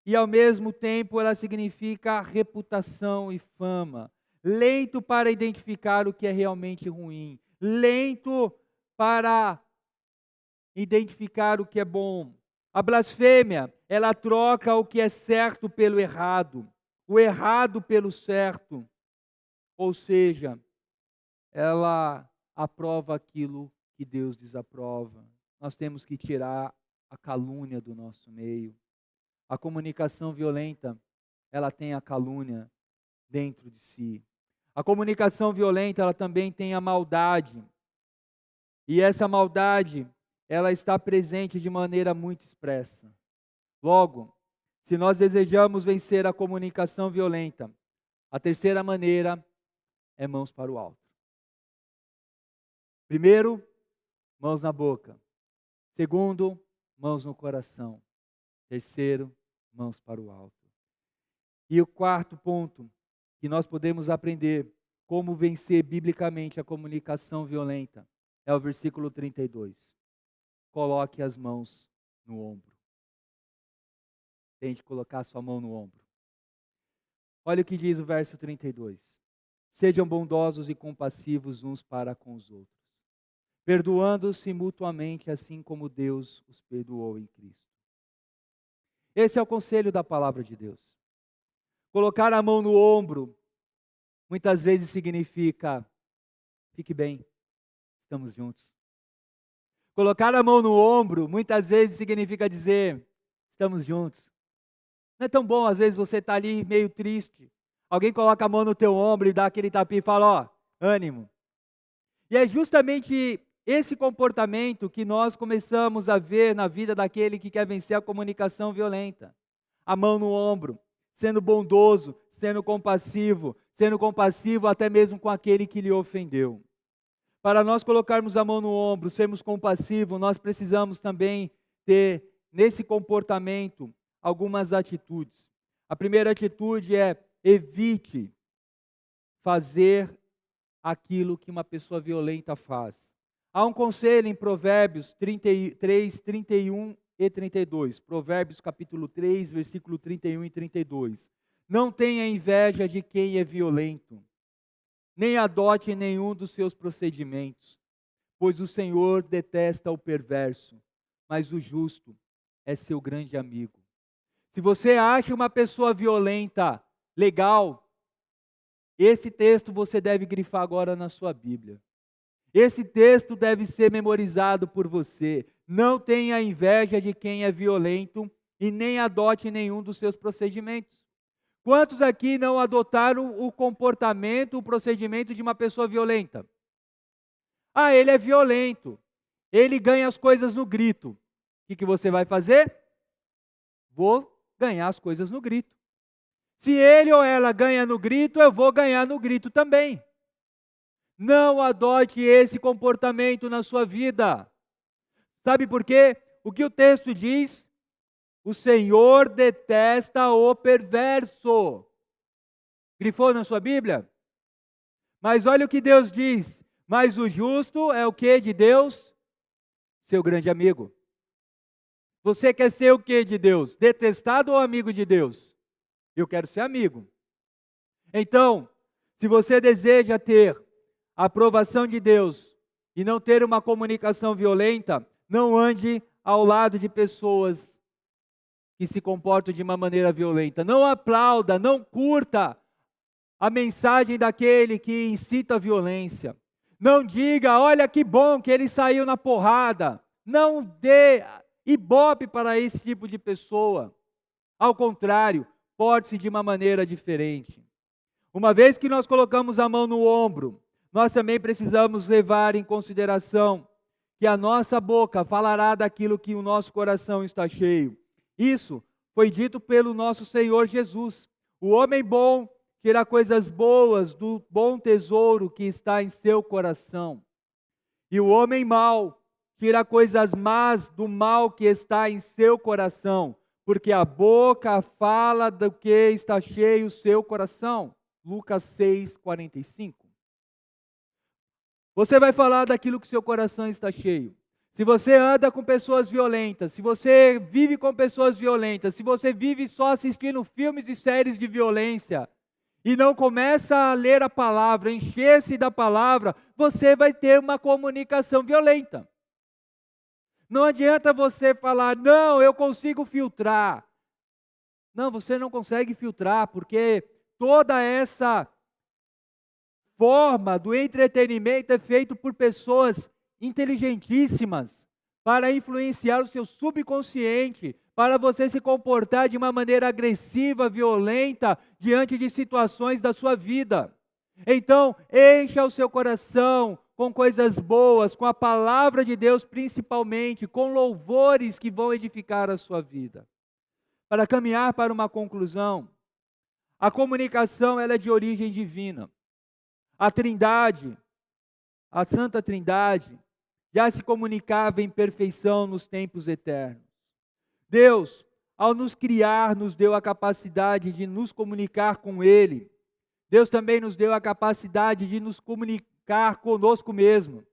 e ao mesmo tempo ela significa reputação e fama. Lento para identificar o que é realmente ruim. Lento para identificar o que é bom. A blasfêmia, ela troca o que é certo pelo errado, o errado pelo certo. Ou seja, ela aprova aquilo que Deus desaprova. Nós temos que tirar a calúnia do nosso meio. A comunicação violenta, ela tem a calúnia dentro de si. A comunicação violenta, ela também tem a maldade. E essa maldade, ela está presente de maneira muito expressa. Logo, se nós desejamos vencer a comunicação violenta, a terceira maneira é mãos para o alto. Primeiro, mãos na boca. Segundo, mãos no coração. Terceiro, mãos para o alto. E o quarto ponto que nós podemos aprender como vencer biblicamente a comunicação violenta é o versículo 32. Coloque as mãos no ombro. Tente colocar sua mão no ombro. Olha o que diz o verso 32. Sejam bondosos e compassivos uns para com os outros, perdoando-se mutuamente, assim como Deus os perdoou em Cristo. Esse é o conselho da palavra de Deus. Colocar a mão no ombro, muitas vezes significa, fique bem, estamos juntos. Colocar a mão no ombro, muitas vezes significa dizer, estamos juntos. Não é tão bom, às vezes você está ali meio triste, alguém coloca a mão no teu ombro e dá aquele tapinha e fala, ó, ânimo. E é justamente esse comportamento que nós começamos a ver na vida daquele que quer vencer a comunicação violenta. A mão no ombro, sendo bondoso, sendo compassivo até mesmo com aquele que lhe ofendeu. Para nós colocarmos a mão no ombro, sermos compassivos, nós precisamos também ter nesse comportamento algumas atitudes. A primeira atitude é evite fazer aquilo que uma pessoa violenta faz. Há um conselho em Provérbios 33, 31 e 32. Provérbios capítulo 3, versículo 31 e 32. Não tenha inveja de quem é violento, nem adote nenhum dos seus procedimentos, pois o Senhor detesta o perverso, mas o justo é seu grande amigo. Se você acha uma pessoa violenta legal, esse texto você deve grifar agora na sua Bíblia. Esse texto deve ser memorizado por você. Não tenha inveja de quem é violento e nem adote nenhum dos seus procedimentos. Quantos aqui não adotaram o comportamento, o procedimento de uma pessoa violenta? Ah, ele é violento. Ele ganha as coisas no grito. O que você vai fazer? Vou ganhar as coisas no grito. Se ele ou ela ganha no grito, eu vou ganhar no grito também. Não adote esse comportamento na sua vida. Sabe por quê? O que o texto diz? O Senhor detesta o perverso. Grifou na sua Bíblia? Mas olha o que Deus diz. Mas o justo é o que de Deus? Seu grande amigo. Você quer ser o que de Deus? Detestado ou amigo de Deus? Eu quero ser amigo. Então, se você deseja ter a aprovação de Deus e não ter uma comunicação violenta, não ande ao lado de pessoas que se comportam de uma maneira violenta. Não aplauda, não curta a mensagem daquele que incita a violência. Não diga, olha que bom que ele saiu na porrada. Não dê ibope para esse tipo de pessoa. Ao contrário, porte-se de uma maneira diferente. Uma vez que nós colocamos a mão no ombro, nós também precisamos levar em consideração que a nossa boca falará daquilo que o nosso coração está cheio. Isso foi dito pelo nosso Senhor Jesus. O homem bom tira coisas boas do bom tesouro que está em seu coração. E o homem mau tira coisas más do mal que está em seu coração. Porque a boca fala do que está cheio o seu coração. Lucas 6, 45. Você vai falar daquilo que seu coração está cheio. Se você anda com pessoas violentas, se você vive com pessoas violentas, se você vive só assistindo filmes e séries de violência, e não começa a ler a palavra, encher-se da palavra, você vai ter uma comunicação violenta. Não adianta você falar, não, eu consigo filtrar. Não, você não consegue filtrar, porque toda essa forma do entretenimento é feito por pessoas inteligentíssimas, para influenciar o seu subconsciente, para você se comportar de uma maneira agressiva, violenta, diante de situações da sua vida. Então, encha o seu coração com coisas boas, com a palavra de Deus principalmente, com louvores que vão edificar a sua vida. Para caminhar para uma conclusão, a comunicação ela é de origem divina. A Trindade, a Santa Trindade, já se comunicava em perfeição nos tempos eternos. Deus, ao nos criar, nos deu a capacidade de nos comunicar com Ele. Deus também nos deu a capacidade de nos comunicar conosco mesmo.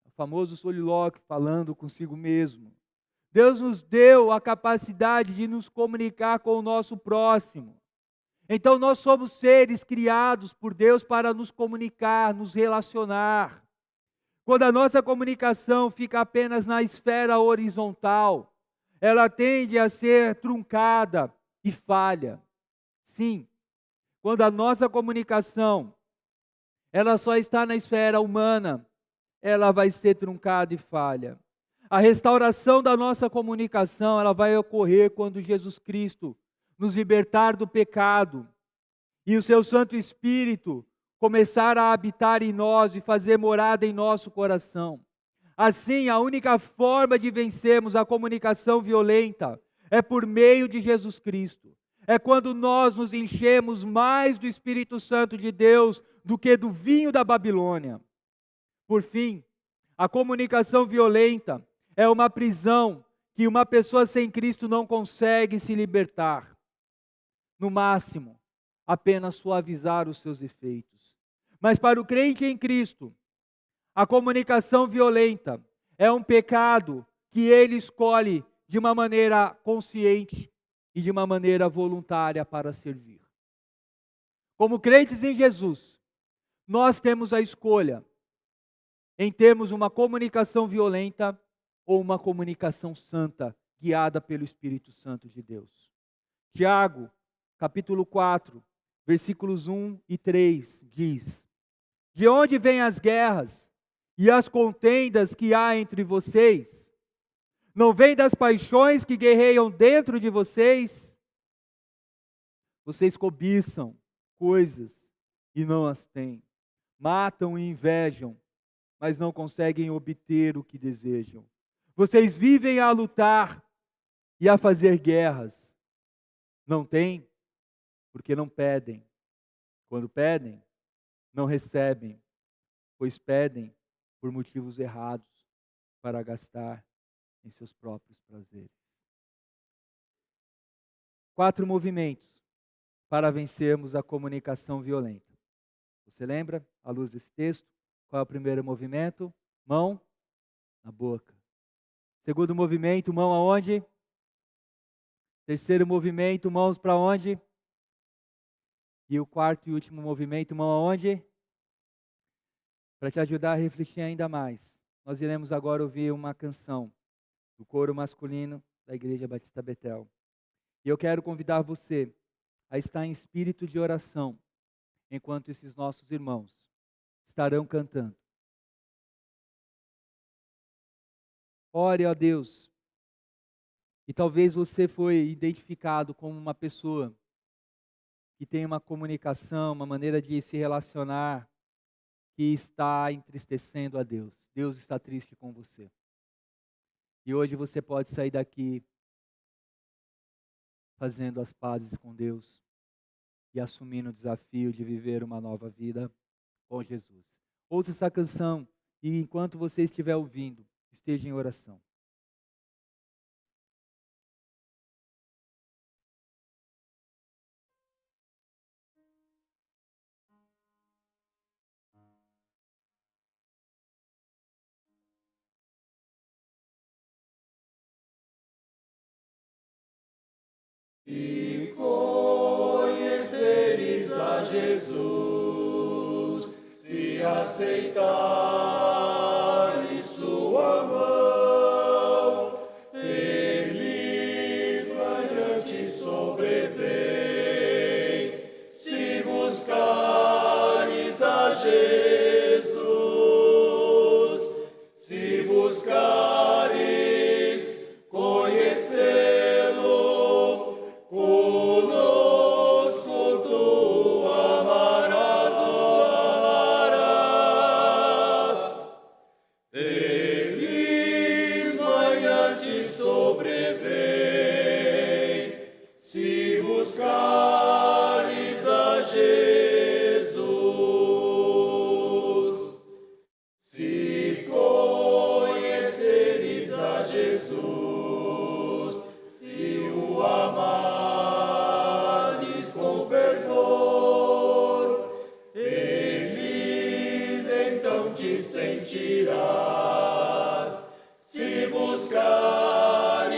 O famoso solilóquio, falando consigo mesmo. Deus nos deu a capacidade de nos comunicar com o nosso próximo. Então nós somos seres criados por Deus para nos comunicar, nos relacionar. Quando a nossa comunicação fica apenas na esfera horizontal, ela tende a ser truncada e falha. Sim, quando a nossa comunicação ela só está na esfera humana, ela vai ser truncada e falha. A restauração da nossa comunicação, ela vai ocorrer quando Jesus Cristo nos libertar do pecado e o seu Santo Espírito começar a habitar em nós e fazer morada em nosso coração. Assim, a única forma de vencermos a comunicação violenta é por meio de Jesus Cristo. É quando nós nos enchemos mais do Espírito Santo de Deus do que do vinho da Babilônia. Por fim, a comunicação violenta é uma prisão que uma pessoa sem Cristo não consegue se libertar. No máximo, apenas suavizar os seus efeitos. Mas para o crente em Cristo, a comunicação violenta é um pecado que ele escolhe de uma maneira consciente e de uma maneira voluntária para servir. Como crentes em Jesus, nós temos a escolha em termos uma comunicação violenta ou uma comunicação santa, guiada pelo Espírito Santo de Deus. Tiago, capítulo 4, versículos 1 e 3, diz: de onde vêm as guerras e as contendas que há entre vocês? Não vêm das paixões que guerreiam dentro de vocês? Vocês cobiçam coisas e não as têm. Matam e invejam, mas não conseguem obter o que desejam. Vocês vivem a lutar e a fazer guerras. Não têm, porque não pedem. Quando pedem, não recebem, pois pedem por motivos errados, para gastar em seus próprios prazeres. 4 movimentos para vencermos a comunicação violenta. Você lembra, à luz desse texto, qual é o primeiro movimento? Mão na boca. Segundo movimento, mão aonde? Terceiro movimento, mãos para onde? E o quarto e último movimento, mão aonde? Para te ajudar a refletir ainda mais, nós iremos agora ouvir uma canção do coro masculino da Igreja Batista Betel. E eu quero convidar você a estar em espírito de oração, enquanto esses nossos irmãos estarão cantando. Ore a Deus. E talvez você foi identificado como uma pessoa que tem uma comunicação, uma maneira de se relacionar que está entristecendo a Deus. Deus está triste com você. E hoje você pode sair daqui fazendo as pazes com Deus e assumindo o desafio de viver uma nova vida com Jesus. Ouça essa canção e enquanto você estiver ouvindo, esteja em oração. Se conheceres a Jesus, se aceitares sua mão, feliz manhã te sobrevém. Se buscares a Jesus, se buscares conhecê-lo, conosco tu amarás. Feliz manhã te sobrevém, se buscares a Jesus. Se conheceres a Jesus, se o amares com fervor, feliz então te sentirás. Se buscares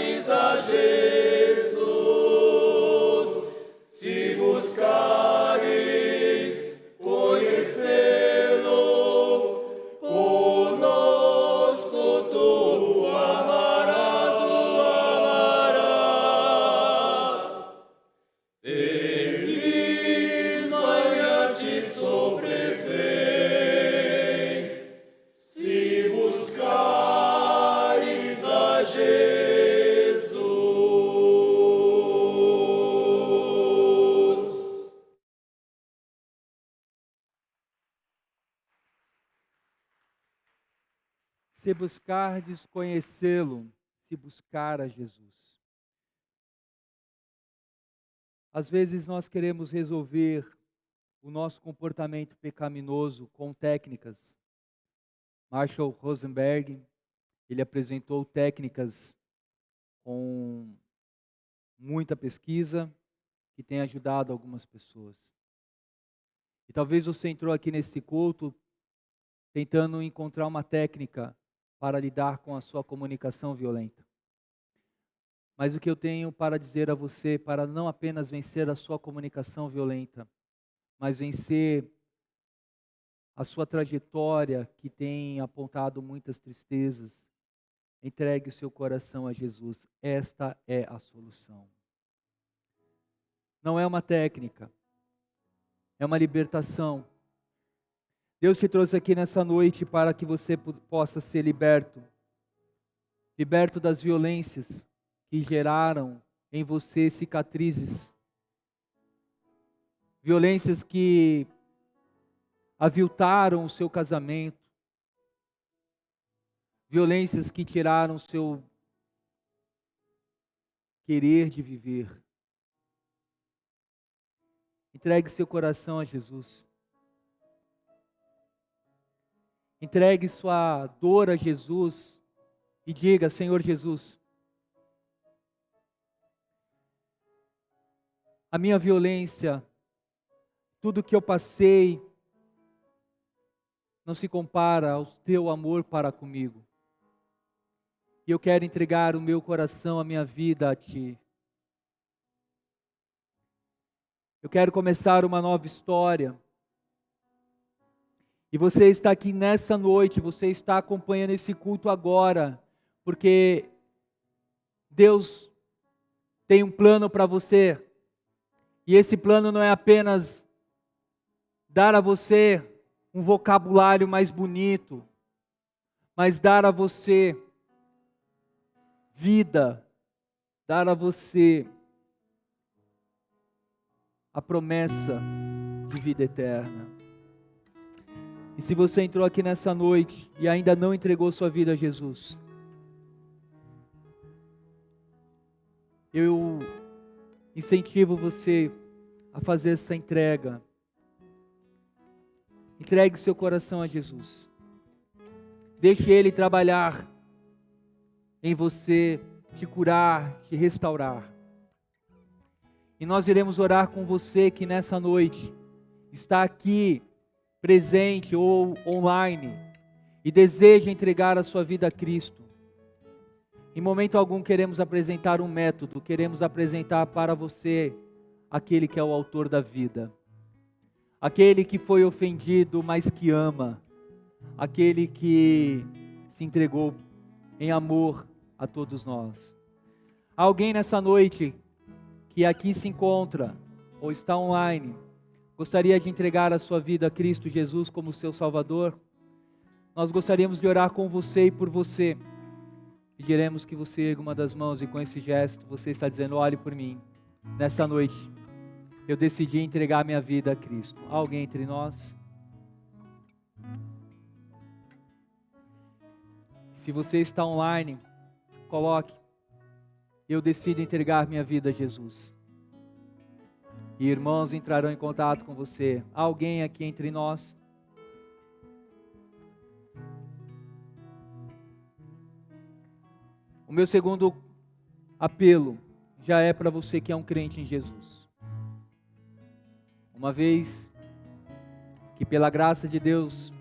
Se buscardes conhecê-lo, se buscar a Jesus. Às vezes nós queremos resolver o nosso comportamento pecaminoso com técnicas. Marshall Rosenberg, ele apresentou técnicas com muita pesquisa que tem ajudado algumas pessoas. E talvez você entrou aqui nesse culto tentando encontrar uma técnica para lidar com a sua comunicação violenta. Mas o que eu tenho para dizer a você, para não apenas vencer a sua comunicação violenta, mas vencer a sua trajetória que tem apontado muitas tristezas, entregue o seu coração a Jesus. Esta é a solução. Não é uma técnica, é uma libertação. Deus te trouxe aqui nessa noite para que você possa ser liberto. Liberto das violências que geraram em você cicatrizes. Violências que aviltaram o seu casamento. Violências que tiraram o seu querer de viver. Entregue seu coração a Jesus. Entregue sua dor a Jesus e diga: Senhor Jesus, a minha violência, tudo que eu passei, não se compara ao teu amor para comigo. E eu quero entregar o meu coração, a minha vida a Ti. Eu quero começar uma nova história. E você está aqui nessa noite, você está acompanhando esse culto agora, porque Deus tem um plano para você. E esse plano não é apenas dar a você um vocabulário mais bonito, mas dar a você vida, dar a você a promessa de vida eterna. E se você entrou aqui nessa noite e ainda não entregou sua vida a Jesus, eu incentivo você a fazer essa entrega. Entregue seu coração a Jesus. Deixe Ele trabalhar em você, te curar, te restaurar. E nós iremos orar com você que nessa noite está aqui presente ou online e deseja entregar a sua vida a Cristo. Em momento algum queremos apresentar um método, queremos apresentar para você aquele que é o autor da vida, aquele que foi ofendido, mas que ama, aquele que se entregou em amor a todos nós. Há alguém nessa noite que aqui se encontra ou está online, gostaria de entregar a sua vida a Cristo Jesus como seu Salvador? Nós gostaríamos de orar com você e por você. Pediremos que você erga uma das mãos e com esse gesto você está dizendo: olhe por mim. Nessa noite eu decidi entregar minha vida a Cristo. Há alguém entre nós? Se você está online, coloque: eu decido entregar minha vida a Jesus. E irmãos entrarão em contato com você. Há alguém aqui entre nós? O meu segundo apelo já é para você que é um crente em Jesus. Uma vez que pela graça de Deus,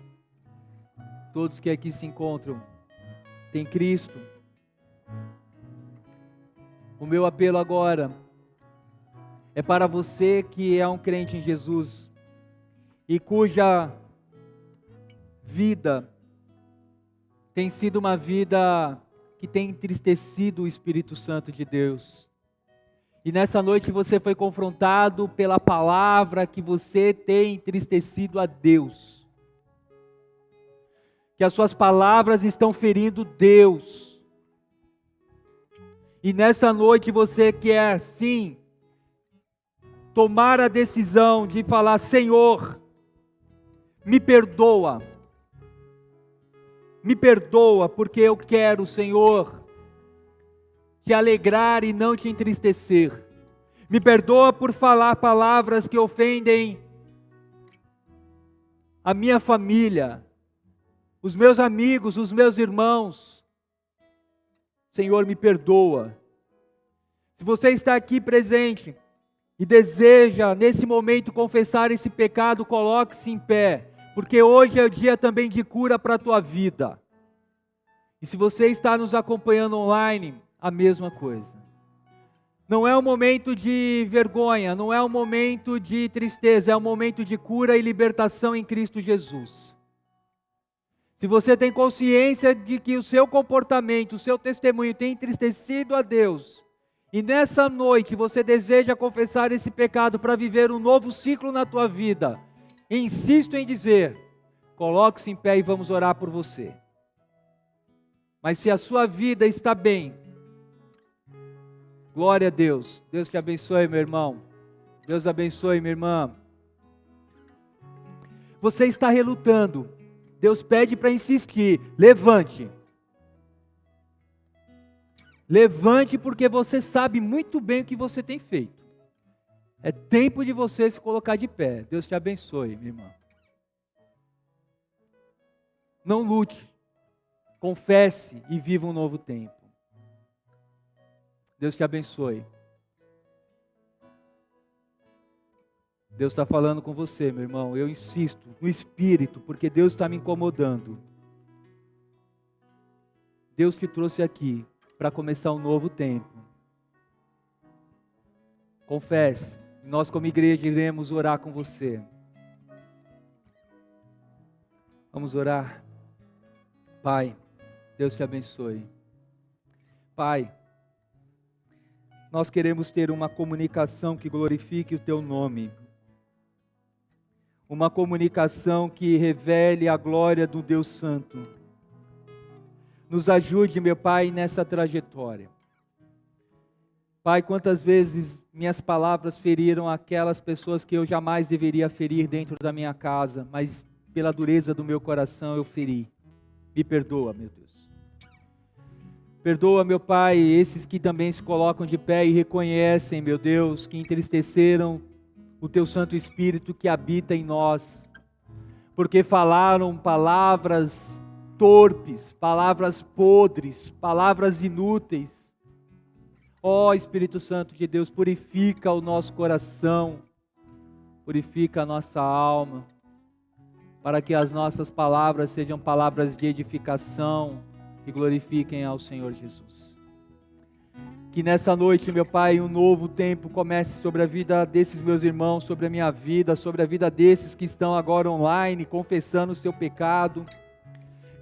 todos que aqui se encontram têm Cristo, o meu apelo agora é para você que é um crente em Jesus e cuja vida tem sido uma vida que tem entristecido o Espírito Santo de Deus. E nessa noite você foi confrontado pela palavra que você tem entristecido a Deus. Que as suas palavras estão ferindo Deus. E nessa noite você quer sim tomar a decisão de falar: Senhor, me perdoa Me perdoa, porque eu quero, Senhor, te alegrar e não te entristecer. Me perdoa por falar palavras que ofendem a minha família, os meus amigos, os meus irmãos. Senhor, me perdoa. Se você está aqui presente e deseja nesse momento confessar esse pecado, coloque-se em pé, porque hoje é o dia também de cura para a tua vida. E se você está nos acompanhando online, a mesma coisa. Não é um momento de vergonha, não é um momento de tristeza, é um momento de cura e libertação em Cristo Jesus. Se você tem consciência de que o seu comportamento, o seu testemunho tem entristecido a Deus, e nessa noite você deseja confessar esse pecado para viver um novo ciclo na tua vida, insisto em dizer, coloque-se em pé e vamos orar por você. Mas se a sua vida está bem, glória a Deus. Deus te abençoe, meu irmão. Deus abençoe, minha irmã. Você está relutando. Deus pede para insistir. Levante. Levante, porque você sabe muito bem o que você tem feito. É tempo de você se colocar de pé. Deus te abençoe, minha irmã. Não lute. Confesse e viva um novo tempo. Deus te abençoe. Deus está falando com você, meu irmão. Eu insisto no Espírito, porque Deus está me incomodando. Deus te trouxe aqui para começar um novo tempo. Confesse. Nós como igreja iremos orar com você. Vamos orar. Pai, Deus te abençoe. Pai, nós queremos ter uma comunicação que glorifique o teu nome. Uma comunicação que revele a glória do Deus Santo. Nos ajude, meu Pai, nessa trajetória. Pai, quantas vezes minhas palavras feriram aquelas pessoas que eu jamais deveria ferir dentro da minha casa, mas pela dureza do meu coração eu feri. Me perdoa, meu Deus. Perdoa, meu Pai, esses que também se colocam de pé e reconhecem, meu Deus, que entristeceram o Teu Santo Espírito que habita em nós, porque falaram palavras torpes, palavras podres, palavras inúteis. Ó Espírito Santo de Deus, purifica o nosso coração, purifica a nossa alma, para que as nossas palavras sejam palavras de edificação e glorifiquem ao Senhor Jesus. Que nessa noite, meu Pai, um novo tempo comece sobre a vida desses meus irmãos, sobre a minha vida, sobre a vida desses que estão agora online, confessando o seu pecado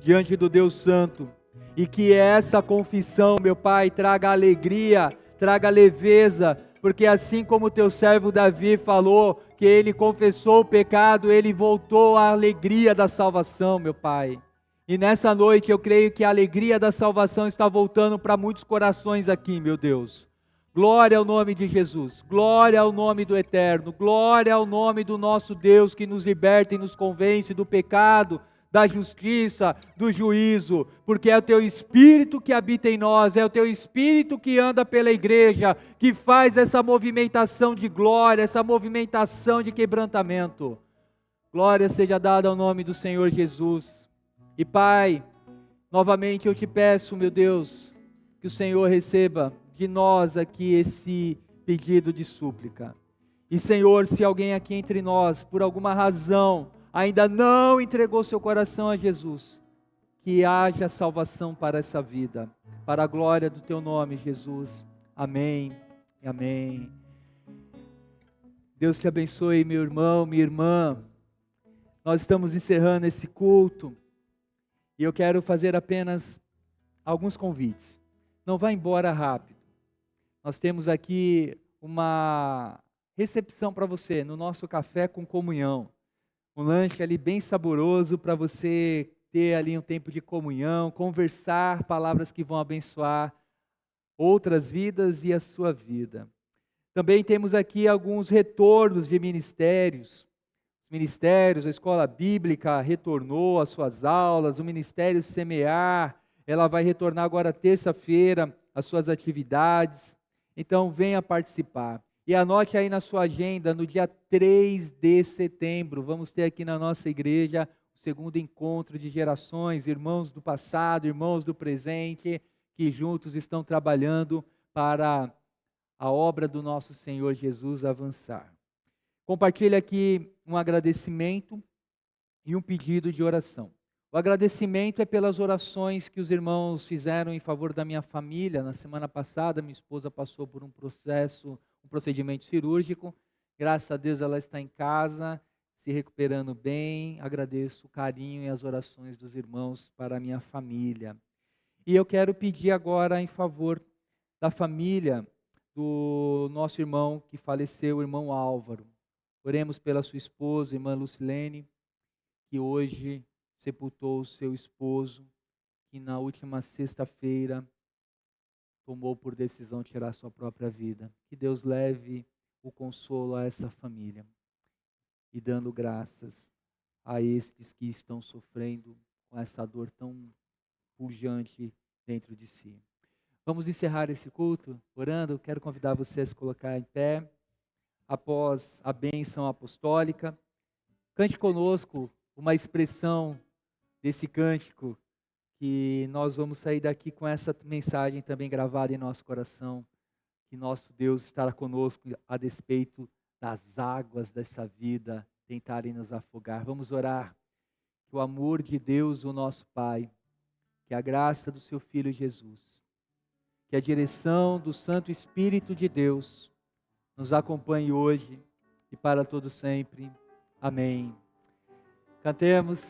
diante do Deus Santo. E que essa confissão, meu Pai, traga alegria, traga leveza, porque assim como o teu servo Davi falou, que ele confessou o pecado, ele voltou à alegria da salvação, meu Pai. E nessa noite eu creio que a alegria da salvação está voltando para muitos corações aqui, meu Deus. Glória ao nome de Jesus, glória ao nome do Eterno, glória ao nome do nosso Deus que nos liberta e nos convence do pecado, da justiça, do juízo, porque é o Teu Espírito que habita em nós, é o Teu Espírito que anda pela igreja, que faz essa movimentação de glória, essa movimentação de quebrantamento. Glória seja dada ao nome do Senhor Jesus. E Pai, novamente eu te peço, meu Deus, que o Senhor receba de nós aqui esse pedido de súplica. E Senhor, se alguém aqui entre nós, por alguma razão, ainda não entregou seu coração a Jesus, que haja salvação para essa vida, para a glória do Teu nome, Jesus. Amém e amém. Deus te abençoe, meu irmão, minha irmã. Nós estamos encerrando esse culto. E eu quero fazer apenas alguns convites. Não vá embora rápido. Nós temos aqui uma recepção para você no nosso café com comunhão. Um lanche ali bem saboroso para você ter ali um tempo de comunhão, conversar palavras que vão abençoar outras vidas e a sua vida. Também temos aqui alguns retornos de ministérios. Os ministérios, a escola bíblica retornou às suas aulas, o Ministério Semear, ela vai retornar agora terça-feira às suas atividades. Então venha participar. E anote aí na sua agenda, no dia 3 de setembro, vamos ter aqui na nossa igreja o segundo encontro de gerações, irmãos do passado, irmãos do presente, que juntos estão trabalhando para a obra do nosso Senhor Jesus avançar. Compartilho aqui um agradecimento e um pedido de oração. O agradecimento é pelas orações que os irmãos fizeram em favor da minha família. Na semana passada, minha esposa passou por um procedimento cirúrgico. Graças a Deus ela está em casa, se recuperando bem. Agradeço o carinho e as orações dos irmãos para a minha família. E eu quero pedir agora em favor da família do nosso irmão que faleceu, o irmão Álvaro. Oremos pela sua esposa, irmã Lucilene, que hoje sepultou o seu esposo, que na última sexta-feira tomou por decisão tirar sua própria vida. Que Deus leve o consolo a essa família e dando graças a estes que estão sofrendo com essa dor tão pujante dentro de si. Vamos encerrar esse culto orando. Quero convidar você a se colocar em pé. Após a bênção apostólica, cante conosco uma expressão desse cântico, que nós vamos sair daqui com essa mensagem também gravada em nosso coração, que nosso Deus estará conosco a despeito das águas dessa vida tentarem nos afogar. Vamos orar. Que o amor de Deus, o nosso Pai, que a graça do seu Filho Jesus, que a direção do Santo Espírito de Deus nos acompanhe hoje e para todo sempre. Amém. Cantemos.